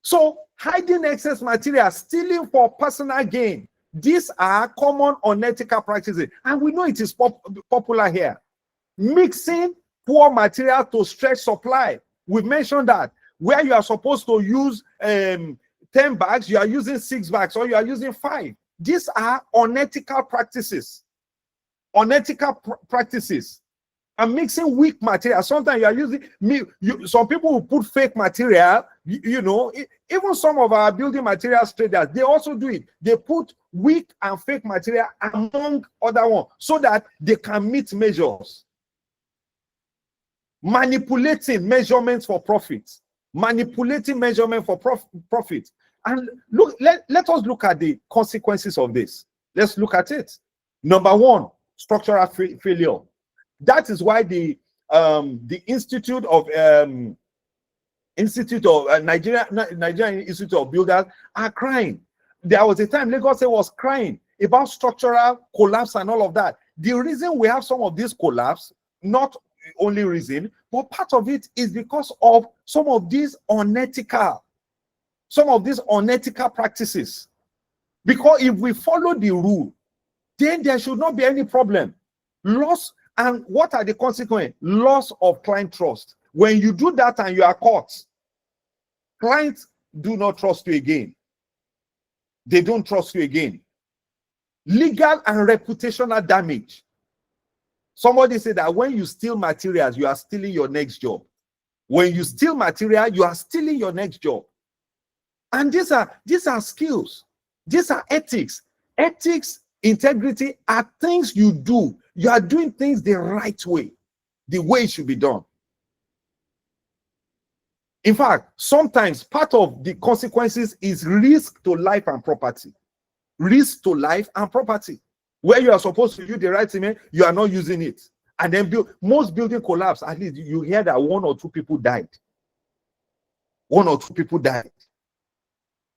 So hiding excess material, stealing for personal gain, these are common unethical practices, and we know it is popular here. Mixing poor material to stretch supply. We mentioned that where you are supposed to use 10 bags, you are using 6 bags, or you are using 5. These are unethical practices. Unethical practices. And mixing weak material. Sometimes you are using, some people will put fake material, you know, even some of our building materials traders, they also do it. They put weak and fake material among other ones so that they can meet measures. Manipulating measurements for profit. Manipulating measurement for profit. And look, let us look at the consequences of this. Let's look at it. Number one, structural failure. That is why the Nigerian Institute of Builders are crying. There was a time Lagos was crying about structural collapse and all of that. The reason we have some of this collapse, not only reason, but part of it is because of some of these unethical practices. Because if we follow the rule, then there should not be any problem. Loss And what are the consequences? Loss of client trust. When you do that and you are caught, clients do not trust you again. They don't trust you again. Legal and reputational damage. Somebody said that when you steal materials, you are stealing your next job. When you steal material, you are stealing your next job. And these are skills. These are ethics. Ethics, integrity are things you do. You are doing things the right way, the way it should be done. In fact, sometimes part of the consequences is risk to life and property. Risk to life and property. Where you are supposed to use the right cement, you are not using it. And then most building collapse, at least you hear that 1 or 2 people died. 1 or 2 people died.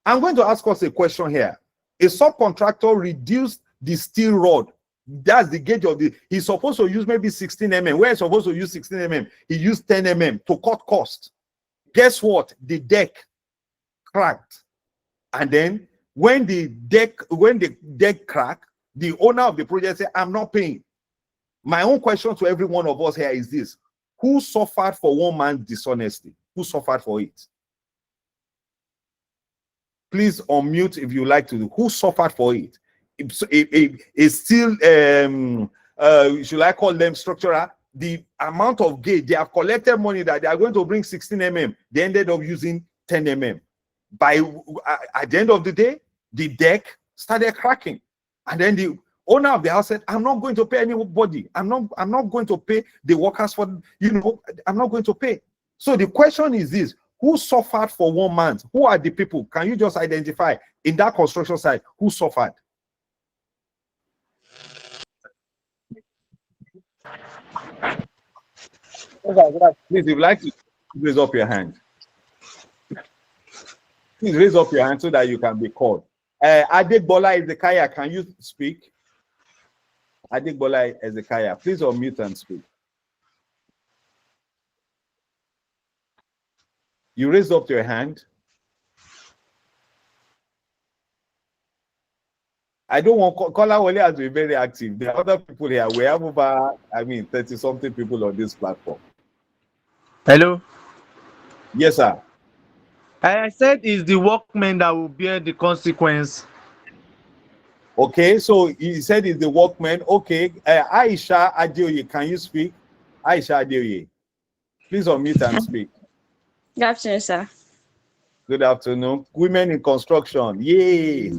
I'm going to ask us a question here. A subcontractor reduced the steel rod. That's the gauge of the, he's supposed to use maybe 16 mm. Where he's supposed to use 16 mm, he used 10 mm to cut cost. Guess what? The deck cracked. And then when the deck cracked, the owner of the project said, I'm not paying. My own question to every one of us here is this: who suffered for one man's dishonesty? Who suffered for it? Please unmute if you like to. Who suffered for it? It's still should I call them structural? The amount of gauge they have collected money that they are going to bring 16 mm, they ended up using 10 mm. At the end of the day, the deck started cracking, and then the owner of the house said, I'm not going to pay anybody. I'm not going to pay the workers for, I'm not going to pay. So the question is this: who suffered for 1 month? Who are the people? Can you just identify in that construction site who suffered? Please, if you'd like to raise up your hand. Please raise up your hand so that you can be called. Adegbola Ezekiah, can you speak? Adegbola Ezekiah, please unmute and speak. You raised up your hand. I don't want Kolawole has been very active. There are other people here. We have over, 30-something people on this platform. Hello. Yes, sir. I said it's the workmen that will bear the consequence. Okay, so he said it's the workmen. Okay, Aisha Adeoye, can you speak? Aisha Adeoye, please unmute and speak. Good afternoon, sir. Good afternoon. Women in construction. Yay.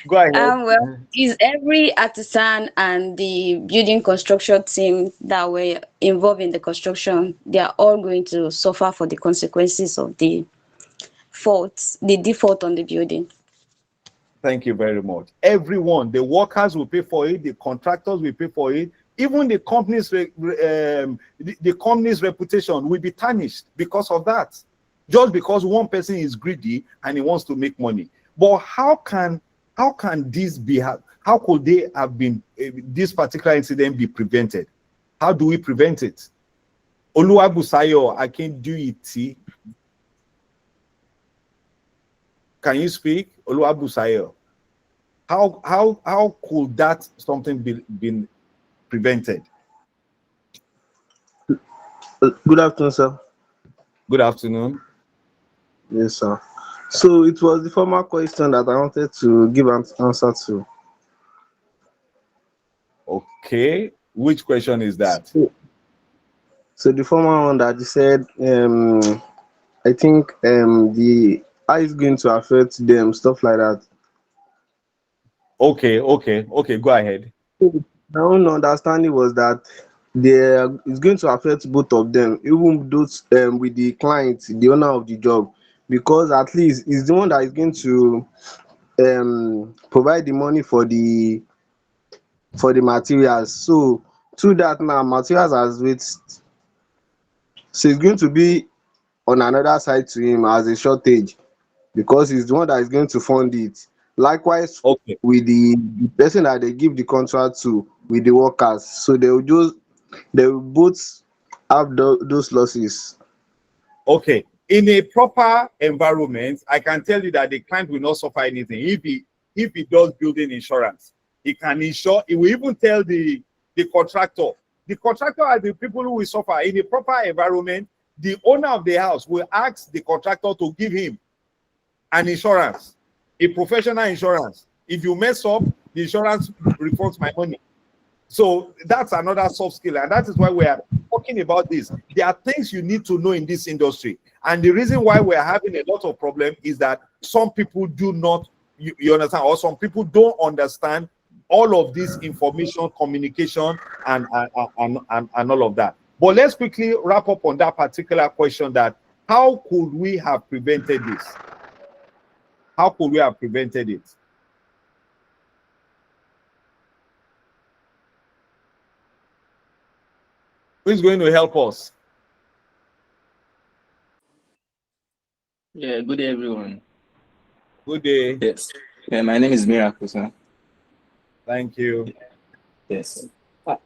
Go ahead. Well, is every artisan and the building construction team that were involved in the construction, they are all going to suffer for the consequences of the default on the building. Thank you very much. Everyone, the workers will pay for it, the contractors will pay for it, even the company's reputation will be tarnished because of that. Just because one person is greedy and he wants to make money. But how can this be? How could they have been this particular incident be prevented? How do we prevent it? Oluwabusayo, I can't do it. Can you speak, Oluwabusayo? How could that something been prevented? Good afternoon, sir. Good afternoon. Yes, sir. So it was the former question that I wanted to give an answer to. Okay, which question is that? So the former one that you said, I think the how is going to affect them, stuff like that. Okay, go ahead. My own understanding was that it's going to affect both of them, even those with the client, the owner of the job, because at least it's the one that is going to provide the money for the materials. So through that now, materials has waste. So it's going to be on another side to him as a shortage, because he's the one that is going to fund it. Likewise, okay, with the person that they give the contract to, with the workers, so they will both have those losses. Okay, in a proper environment, I can tell you that the client will not suffer anything. If he does building insurance, he can insure. He will even tell the the contractor. The contractor are the people who will suffer. In a proper environment, the owner of the house will ask the contractor to give him an insurance, a professional insurance. If you mess up, the insurance refunds my money. So that's another soft skill, and that is why we are talking about this. There are things you need to know in this industry, and the reason why we're having a lot of problem is that some people do not, you understand, or some people don't understand all of this information, communication, and all of that. But let's quickly wrap up on that particular question: that how could we have prevented this? How could we have prevented it? Who's going to help us? Yeah, good day, everyone. Good day. Yes. Yeah, my name is Miracle, sir. Thank you. Yes.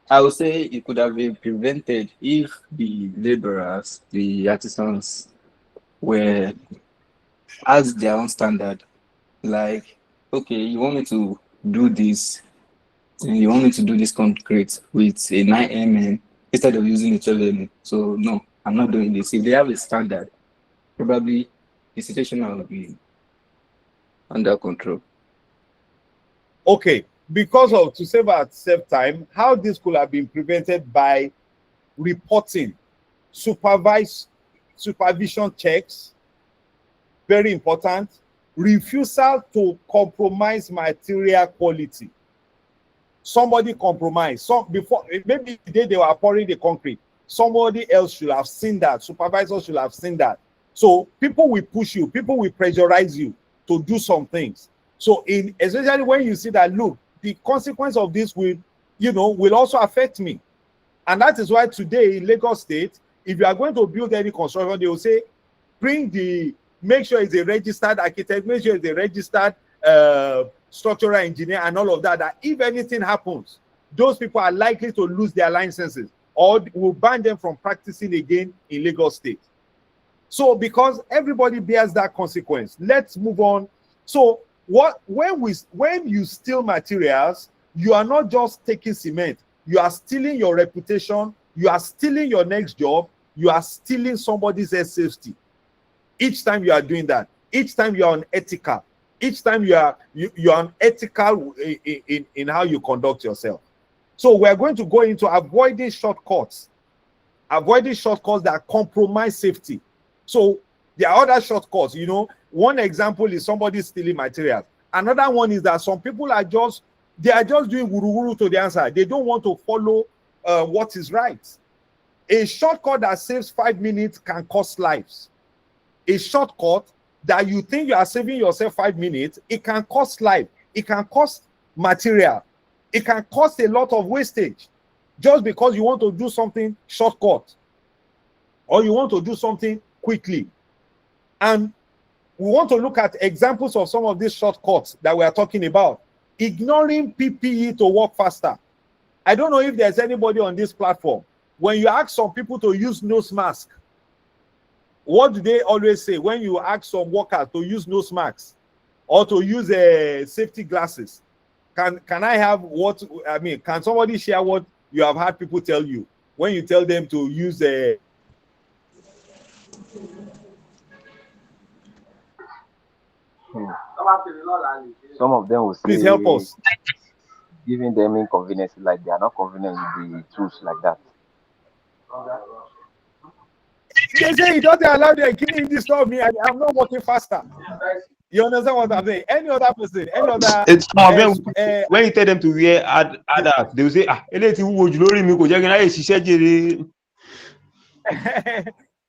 I would say it could have been prevented if the laborers, the artisans, were asked their own standard. Like, okay, you want me to do this, and you want me to do this concrete with a 9 mm instead of using a 12 mm. So, no, I'm not doing this. If they have a standard, probably the situation will be under control. Okay, because of to save time, how this could have been prevented by reporting, supervision checks, very important, refusal to compromise material quality. Somebody compromised. So before, maybe the day they were pouring the concrete, somebody else should have seen that. Supervisors should have seen that. So people will push you, people will pressurize you to do some things. So especially when you see that, look, the consequence of this will also affect me. And that is why today in Lagos State, if you are going to build any construction, they will say, make sure it's a registered architect, make sure it's a registered structural engineer and all of that, that if anything happens, those people are likely to lose their licenses or will ban them from practicing again in Lagos State. So because everybody bears that consequence, let's move on. So when you steal materials, you are not just taking cement, you are stealing your reputation, you are stealing your next job, you are stealing somebody's safety. Each time you are doing that, each time you are unethical, each time you are unethical in how you conduct yourself. So we're going to go into avoiding shortcuts that compromise safety. So there are other shortcuts. One example is somebody stealing materials. Another one is that some people are just doing wuru-wuru to the answer. They don't want to follow what is right. A shortcut that saves 5 minutes can cost lives. A shortcut that you think you are saving yourself 5 minutes, it can cost life. It can cost material. It can cost a lot of wastage just because you want to do something shortcut or you want to do something quickly. And we want to look at examples of some of these shortcuts that we are talking about. Ignoring PPE to work faster. I don't know if there's anybody on this platform. When you ask some people to use nose mask, what do they always say when you ask some workers to use nose masks or to use safety glasses? Can I have can somebody share what you have had people tell you when you tell them to use Some of them will say, please help us. Giving them inconvenience, like they are not convenient with the tools like that. They say it doesn't allow them. Can you disturb me? I'm not working faster. You understand what I'm saying? Any other person, any other. It's when you tell them to wear adult, they will say,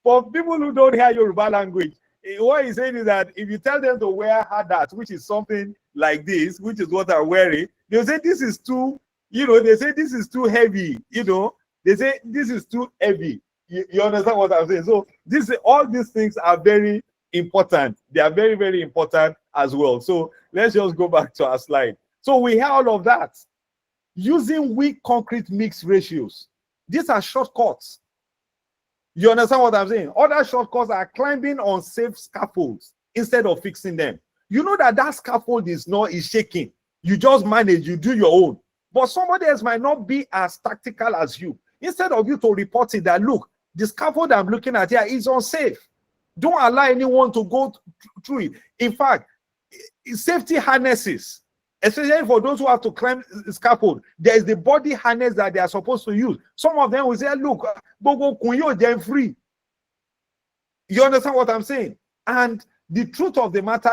for people who don't hear Yoruba language, what he's saying is that if you tell them to wear hadat, which is something like this, which is what I'm wearing, they'll say this is too, they say this is too heavy, they say this is too heavy. You understand what I'm saying? So all these things are very important. They are very, very important as well. So let's just go back to our slide. So we have all of that. Using weak concrete mix ratios. These are shortcuts. You understand what I'm saying? Other shortcuts are climbing on safe scaffolds instead of fixing them. You know that scaffold is shaking. You just manage, you do your own. But somebody else might not be as tactical as you. Instead of you to report it that, look, the scaffold I'm looking at here is unsafe. Don't allow anyone to go through it. In fact, safety harnesses, especially for those who have to climb the scaffold, there is the body harness that they are supposed to use. Some of them will say, look, they're free. You understand what I'm saying? And the truth of the matter,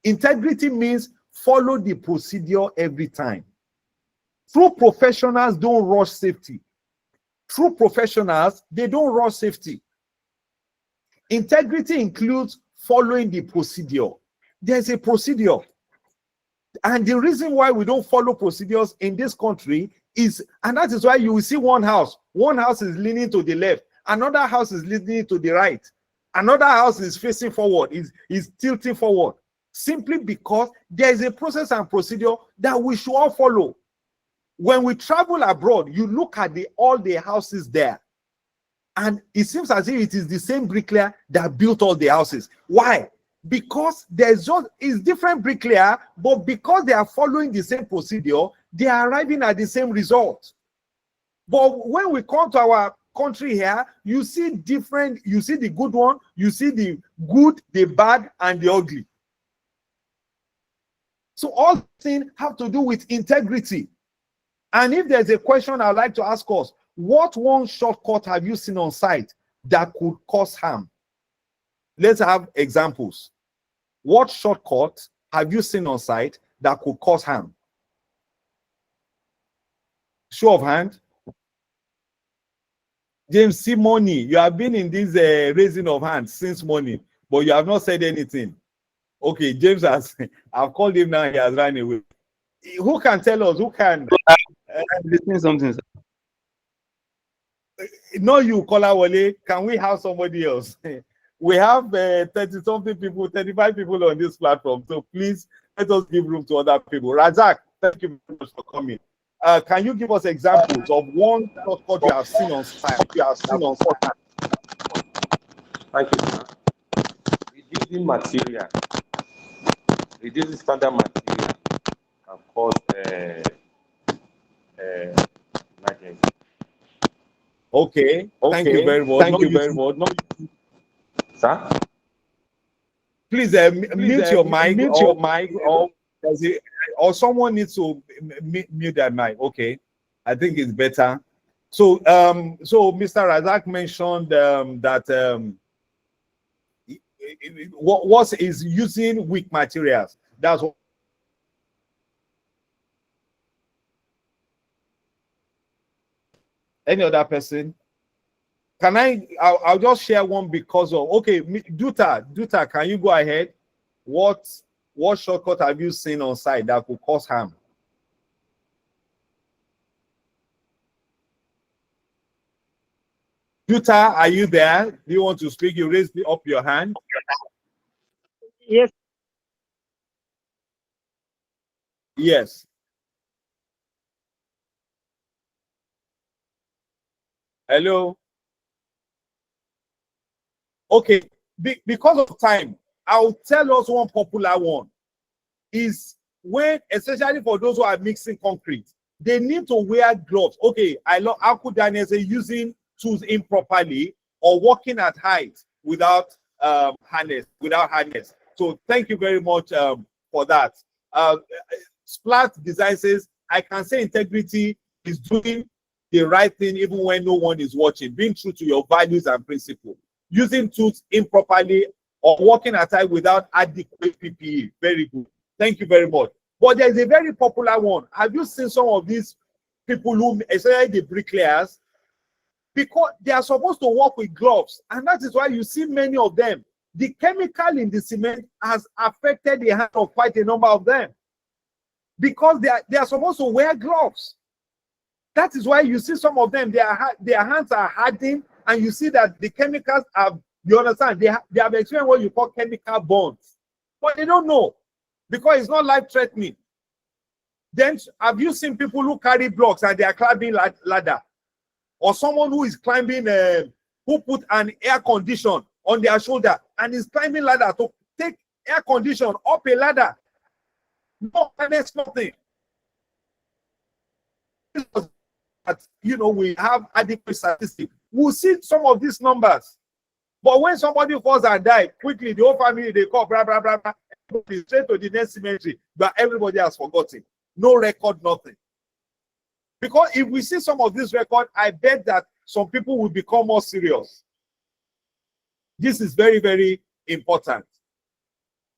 integrity means follow the procedure every time. True professionals don't rush safety. True professionals, they don't rush safety. Integrity includes following the procedure. There's a procedure. And the reason why we don't follow procedures in this country is, and that is why you will see one house is leaning to the left, another house is leaning to the right, another house is facing forward, is tilting forward, simply because there is a process and procedure that we should all follow. When we travel abroad, you look at all the houses there, and it seems as if it is the same bricklayer that built all the houses. Why? Because it's different bricklayer, but because they are following the same procedure, they are arriving at the same result. But when we come to our country here, you see the good one, you see the good, the bad, and the ugly. So all things have to do with integrity. And if there's a question I'd like to ask us, what one shortcut have you seen on site that could cause harm? Let's have examples. What shortcut have you seen on site that could cause harm? Show of hand. James, Simoni, you have been in this raising of hands since morning, but you have not said anything. Okay, James has, I've called him now, he has run away. Who can tell us? Who can? Listening something. No, you, Kolawole. Can we have somebody else? We have 30-something people, 35 people on this platform. So please let us give room to other people. Razak, thank you very much for coming. Can you give us examples of one shortcut you have seen on site? Thank you, sir. Reducing material, reducing standard material can cause emergency. Okay, thank you very much. Thank you very much. Sir? Please mute your mic. Or someone needs to mute that mic. Okay, I think it's better. So, Mr. Razak mentioned that what is using weak materials. That's what. Any other person? Can I'll just share one because of, okay, Duta, can you go ahead? What shortcut have you seen on site that could cause harm? Duta, are you there? Do you want to speak? You raised up your hand. Yes. Yes. Hello. Okay, because of time, I'll tell us one popular one. Is when, especially for those who are mixing concrete, they need to wear gloves. Okay, I love Aku Daniel say using tools improperly or working at height without harness. So thank you very much for that. Splat Design says, I can say integrity is doing the right thing even when no one is watching, being true to your values and principles. Using tools improperly or working at height without adequate PPE. Very good. Thank you very much. But there's a very popular one. Have you seen some of these people who, especially the bricklayers, because they are supposed to work with gloves, and that is why you see many of them. The chemical in the cement has affected the hand of quite a number of them because they are supposed to wear gloves. That is why you see some of them, their hands are hardened, and you see that the chemicals have, you understand, they have experienced what you call chemical burns, but they don't know because it's not life-threatening. Then have you seen people who carry blocks and they are climbing ladder, or someone who is climbing, who put an air condition on their shoulder and is climbing ladder to take air condition, up a ladder. No finance, nothing. You know, we have adequate statistics. We'll see some of these numbers. But when somebody falls and dies, quickly, the whole family, they call, blah, blah, blah, blah, straight to the next cemetery, but everybody has forgotten. No record, nothing. Because if we see some of this record, I bet that some people will become more serious. This is very, very important.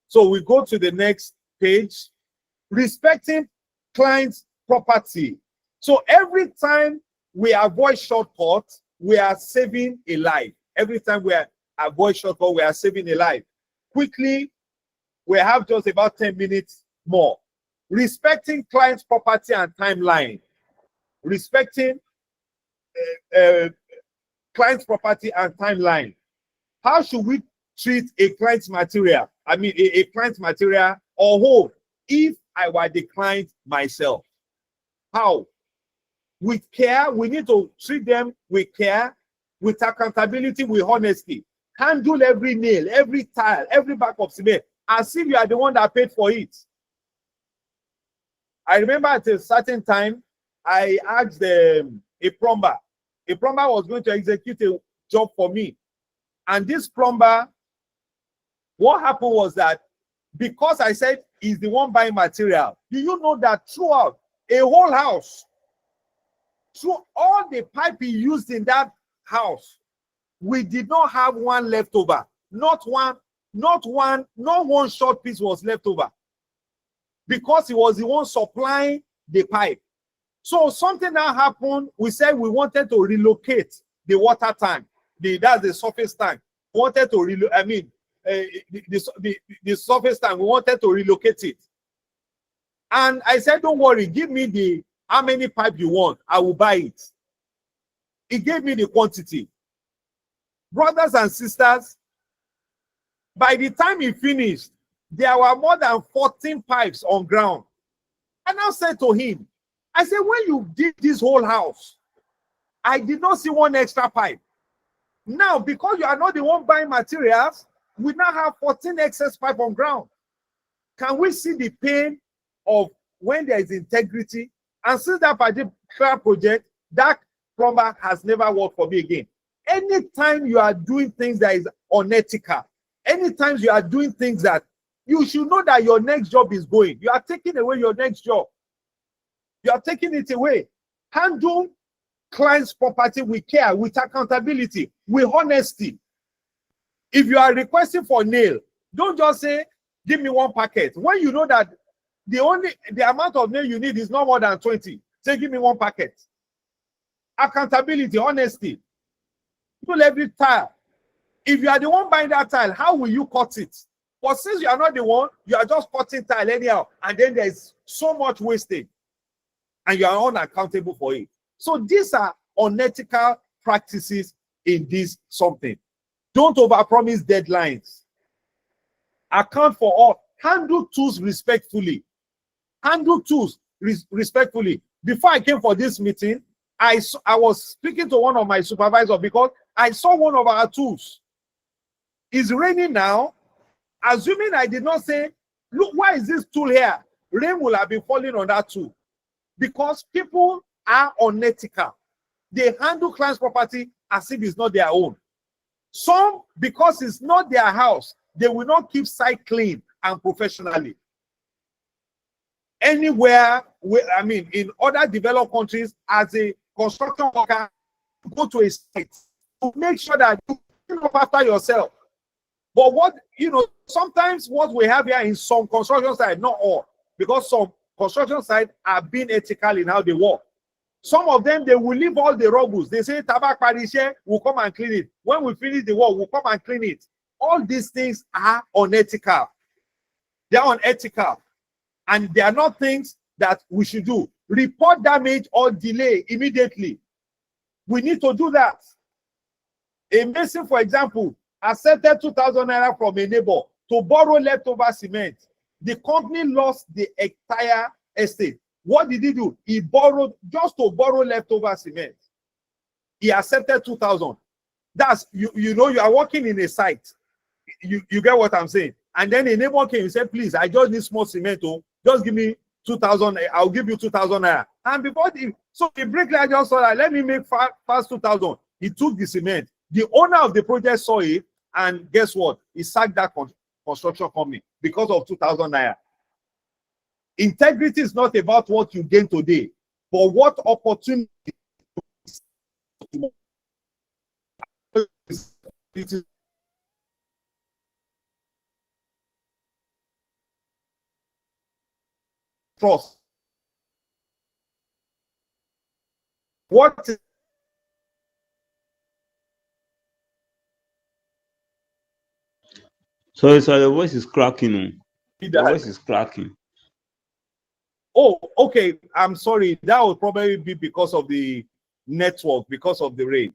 So we go to the next page. Respecting clients' property. So every time we avoid shortcuts, we are saving a life. Every time we avoid shortcuts, we are saving a life. Quickly, we have just about 10 minutes more. Respecting clients' property and timeline. Respecting client's property and timeline. How should we treat a client's material? I mean, a client's material or home if I were the client myself? How? With care. We need to treat them with care, with accountability, with honesty. Handle every nail, every tile, every bag of cement as if you are the one that paid for it. I remember at a certain time, I asked a plumber. A plumber was going to execute a job for me. And this plumber, what happened was that because I said he's the one buying material, do you know that throughout a whole house, through all the pipe he used in that house, we did not have one left over. Not one short piece was left over. Because he was the one supplying the pipe. So something that happened, we said we wanted to relocate the water tank. That's the surface tank. We wanted to relocate, the surface tank, we wanted to relocate it. And I said, don't worry, give me how many pipe you want, I will buy it. He gave me the quantity. Brothers and sisters, by the time he finished, there were more than 14 pipes on ground. And I said to him, I said, when you did this whole house, I did not see one extra pipe. Now, because you are not the one buying materials, we now have 14 excess pipe on ground. Can we see the pain of when there is integrity? And since that particular project, that plumber has never worked for me again. Anytime you are doing things that is unethical, anytime you are doing things that you should know that your next job is going, you are taking away your next job. You are taking it away. Handle client's property with care, with accountability, with honesty. If you are requesting for nail, don't just say, give me one packet. When you know that the amount of nail you need is not more than 20, say, give me one packet. Accountability, honesty. Pull every tile. If you are the one buying that tile, how will you cut it? But since you are not the one, you are just cutting tile anyhow, and then there's so much wastage, and you are unaccountable for it. So these are unethical practices in this something. Don't overpromise deadlines. Account for all. Handle tools respectfully. Handle tools respectfully. Before I came for this meeting, I was speaking to one of my supervisors because I saw one of our tools. It's raining now. Assuming I did not say, look, why is this tool here? Rain will have been falling on that tool. Because people are unethical. They handle clients' property as if it's not their own. Some, because it's not their house, they will not keep site clean and professionally. Anywhere, in other developed countries, as a construction worker, go to a site to make sure that you look after yourself. But sometimes what we have here in some construction sites, not all, because some construction sites are being ethical in how they work. Some of them, they will leave all the rubbles. They say, Tabak Parishe, we'll come and clean it. When we finish the work, we'll come and clean it. All these things are unethical. They are unethical. And they are not things that we should do. Report damage or delay immediately. We need to do that. A mason, for example, accepted 2,000 naira from a neighbor to borrow leftover cement. The company lost the entire estate. What did he do? He borrowed just to borrow leftover cement. He accepted 2,000. That's you are working in a site. You get what I'm saying? And then a neighbor came and said, please, I just need small cement. Oh, just give me 2,000. I'll give you 2,000 naira. And before the bricklayer just saw that, let me make fast 2,000. He took the cement. The owner of the project saw it, and guess what? He sacked that construction company because of 2,000 naira. Integrity is not about what you gain today, but what opportunity trust. What is Sorry, your voice is cracking. Your voice that? is cracking. Oh, okay. I'm sorry. That would probably be because of the network, because of the rain.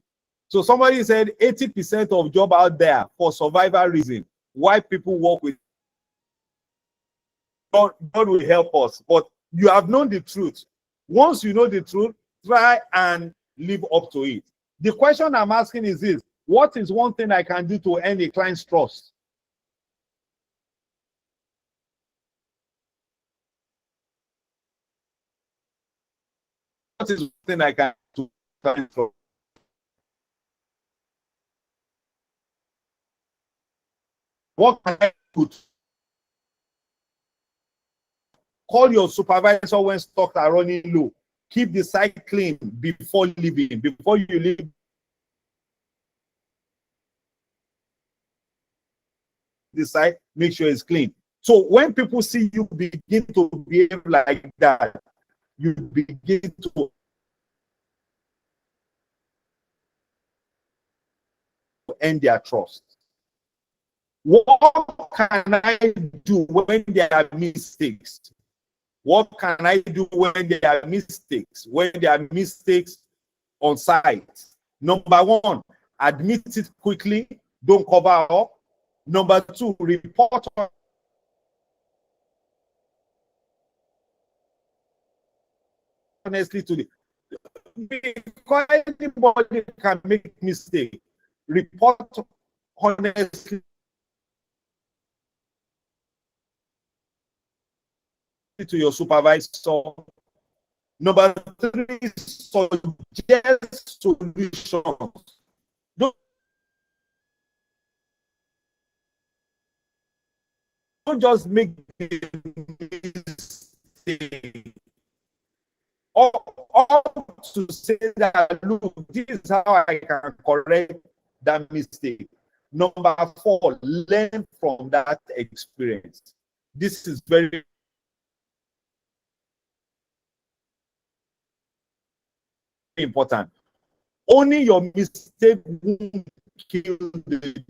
So somebody said 80% of job out there for survival reason. Why people work with God, God will help us. But you have known the truth. Once you know the truth, try and live up to it. The question I'm asking is this: what is one thing I can do to earn a client's trust? What is one thing I can do to client trust? What can I put? Call your supervisor when stocks are running low. Keep the site clean before leaving. Before you leave the site, make sure it's clean. So when people see you begin to behave like that, you begin to earn their trust. What can I do when there are mistakes? What can I do when there are mistakes? When there are mistakes on site? Number one, admit it quickly. Don't cover up. Number two, report honestly to the, because anybody can make mistake. Report honestly to your supervisor. Number three, suggest solutions. Don't just make mistake. Or to say that, look, this is how I can correct that mistake. Number four, learn from that experience. This is very important. Owning your mistake won't kill the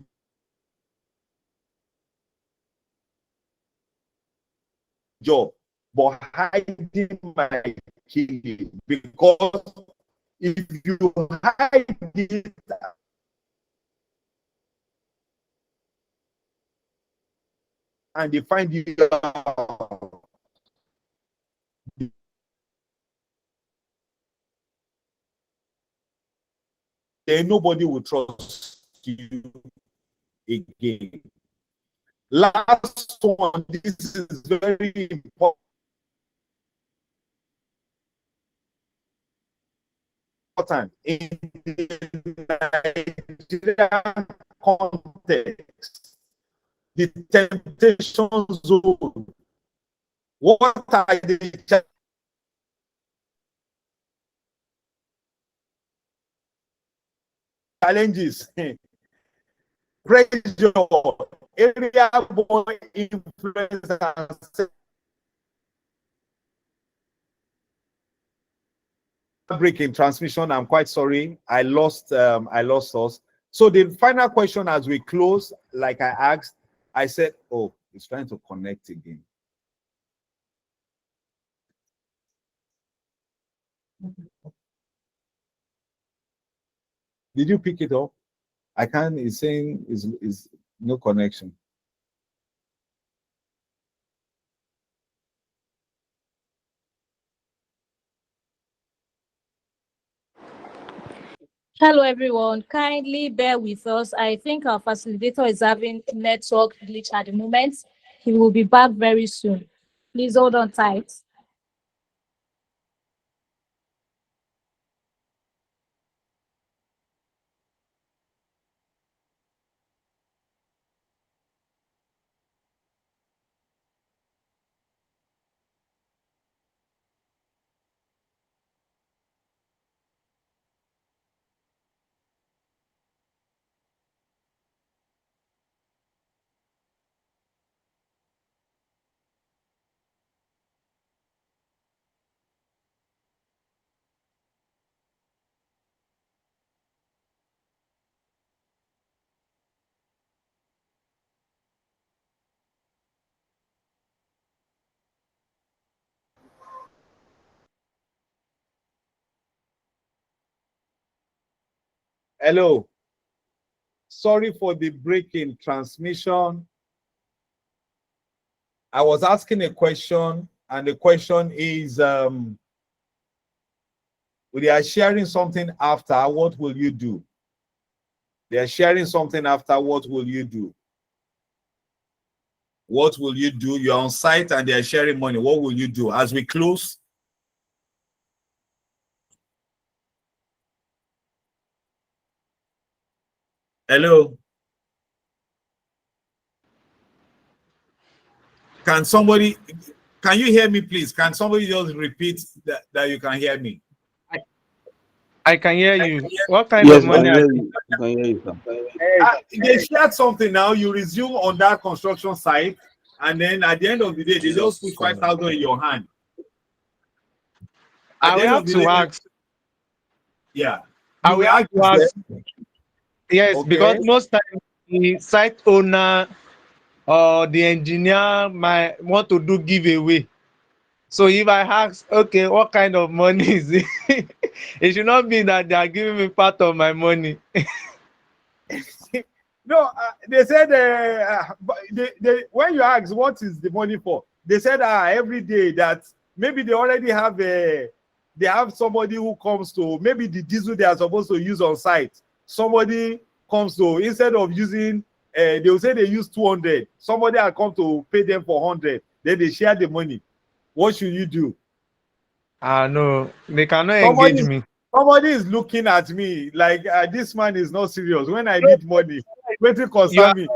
job, but hiding might kill it. Because if you hide it and they find you out, then nobody will trust you again. Last one, this is very important in the Nigerian context. The temptation zone. What are the challenges? Pressure, area boy influence, and breaking transmission. I'm quite sorry. I lost us. So the final question as we close, like I asked, I said, oh, it's trying to connect again. Did you pick it up? I can't, it's saying is no connection. Hello, everyone. Kindly bear with us. I think our facilitator is having network glitch at the moment. He will be back very soon. Please hold on tight. Hello. Sorry for the break in transmission. I was asking a question, and the question is, they are sharing something after, what will you do? They are sharing something after, what will you do? What will you do? You're on site and they are sharing money. What will you do? As we close, hello. Can you hear me, please? Can somebody just repeat that you can hear me? I can hear you. What kind of Yes, we money can are hear you? you. We can hear you, sir. They shared something now. You resume on that construction site, and then at the end of the day, they just put 5,000 in your hand. At I the will end of have the to day, ask. yeah, I you will will have ask to ask. them, Yes, because okay? most times the site owner or the engineer might want to do giveaway. So if I ask, okay, what kind of money is it? It should not be that they are giving me part of my money. No, they said when you ask what is the money for, they said every day that maybe they already have they have somebody who comes to maybe the diesel they are supposed to use on site. Somebody comes to, instead of using they will say they use 200. Somebody will come to pay them for 100. Then they share the money. What should you do? No, they cannot engage Somebody me. somebody is looking at me like this man is not serious. When I need money, wetin concern me?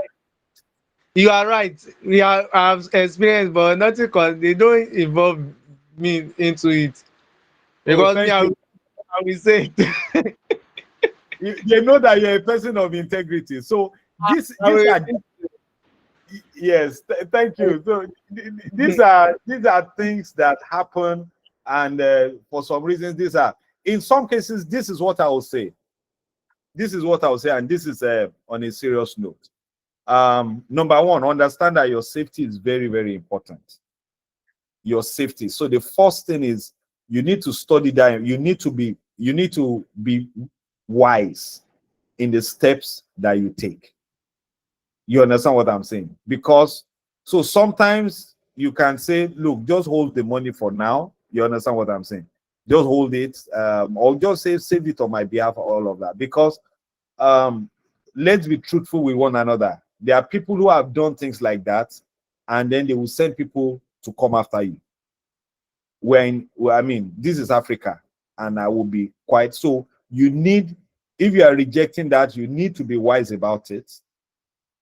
You are right. I've experienced, but nothing cause they don't involve me into it. Oh, Because me, thank you. I will say it. They know that you're a person of integrity. So I these will, are yes, thank you. So these are things that happen, and for some reasons, these are in some cases. This is what I will say. This is what I will say, and this is on a serious note. Number one, understand that your safety is very, very important. Your safety. So the first thing is you need to study that. You need to be wise in the steps that you take. You understand what I'm saying? Because so sometimes you can say, look, just hold the money for now. You understand what I'm saying? Just hold it, or just say save it on my behalf, all of that. Because let's be truthful with one another. There are people who have done things like that, and then they will send people to come after you. I mean, this is Africa, and I will be quite so. You need, if you are rejecting that, you need to be wise about it.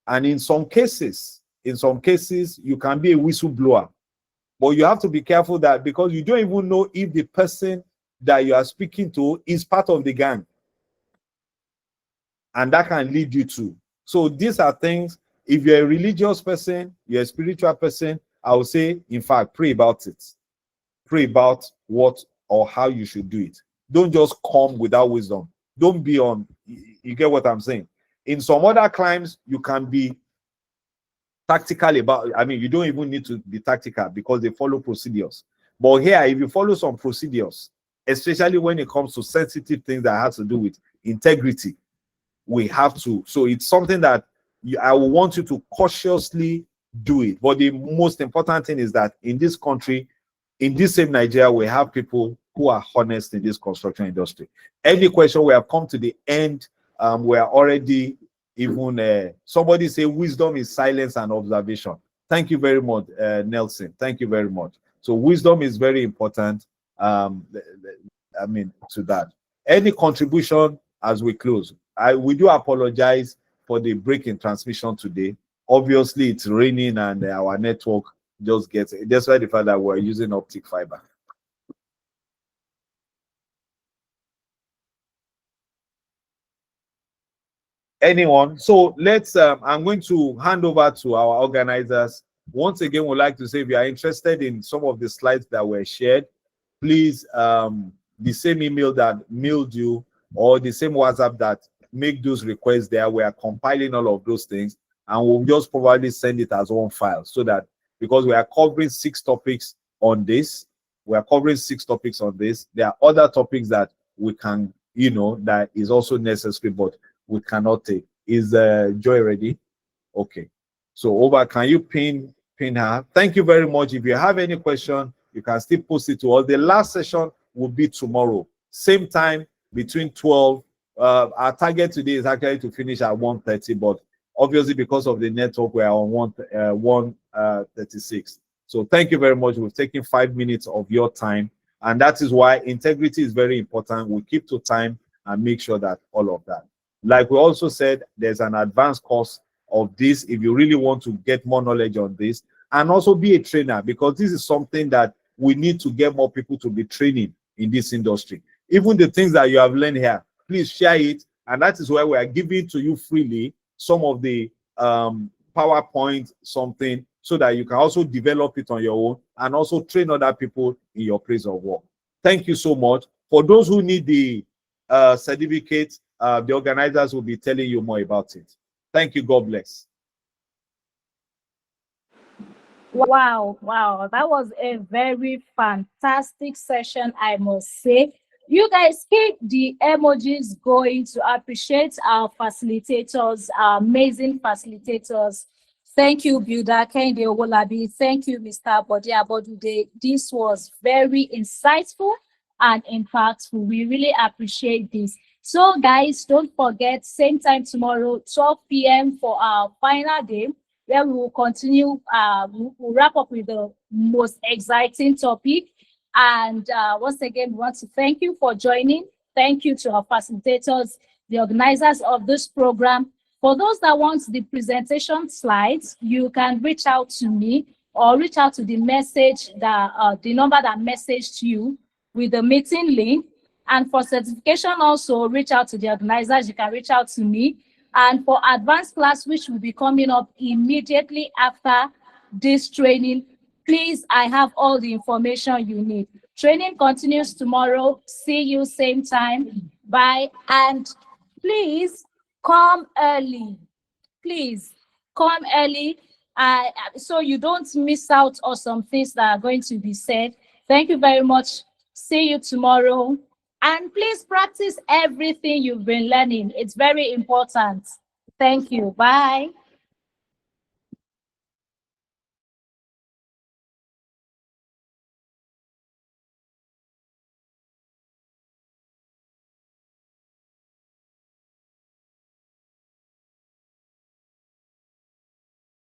And in some cases, you can be a whistleblower, but you have to be careful that because you don't even know if the person that you are speaking to is part of the gang, and that can lead you to. So these are things. If you're a religious person, you're a spiritual person, I would say, in fact, pray about it. Pray about what or how you should do it. Don't just come without wisdom. Don't be on. You get what I'm saying? In some other climes, you can be tactical about, I mean, you don't even need to be tactical because they follow procedures. But here, if you follow some procedures, especially when it comes to sensitive things that has to do with integrity, we have to. So it's something that I will want you to cautiously do it. But the most important thing is that in this country, in this same Nigeria, we have people who are honest in this construction industry. Any question, we have come to the end. We are already even, somebody say wisdom is silence and observation. Thank you very much, Nelson. Thank you very much. So wisdom is very important. I mean, to that. Any contribution as we close? We do apologize for the break in transmission today. Obviously, it's raining and our network just gets it. That's why the fact that we're using optic fiber. Anyone? So let's, I'm going to hand over to our organizers. Once again, we'd like to say if you are interested in some of the slides that were shared, please, the same email that mailed you or the same WhatsApp that make those requests there, we are compiling all of those things and we'll just probably send it as one file so that, because we are covering 6 topics on this, we are covering 6 topics on this. There are other topics that we can, you know, that is also necessary, but we cannot take. Is Joy ready? Okay. So over, can you pin her? Thank you very much. If you have any question, you can still post it to us. The last session will be tomorrow, same time between 12. Our target today is actually to finish at 1:30, but obviously because of the network, we are on 1:36. So thank you very much. We've taken 5 minutes of your time, and that is why integrity is very important. We keep to time and make sure that all of that. Like we also said, there's an advanced course of this if you really want to get more knowledge on this, and also be a trainer, because this is something that we need to get more people to be training in this industry. Even the things that you have learned here, please share it, and that is why we are giving to you freely some of the PowerPoint something, so that you can also develop it on your own and also train other people in your place of work. Thank you so much. For those who need the certificate, the organizers will be telling you more about it. Thank you. God bless. Wow, that was a very fantastic session, I must say. You guys keep the emojis going to appreciate our facilitators, our amazing facilitators. Thank you, Builder Kende Owolabi. Thank you, Mr. Bode Abodude. This was very insightful and impactful. We really appreciate this. So, guys, don't forget, same time tomorrow, 12 p.m. for our final day, where we will continue, we'll wrap up with the most exciting topic. And once again, we want to thank you for joining. Thank you to our facilitators, the organizers of this program. For those that want the presentation slides, you can reach out to me or reach out to the message that the number that messaged you with the meeting link. And for certification, also reach out to the organizers. You can reach out to me. And for advanced class, which will be coming up immediately after this training, please, I have all the information you need. Training continues tomorrow. See you same time. Bye. And please come early. Please come early, so you don't miss out on some things that are going to be said. Thank you very much. See you tomorrow. And please practice everything you've been learning. It's very important. Thank you. Bye.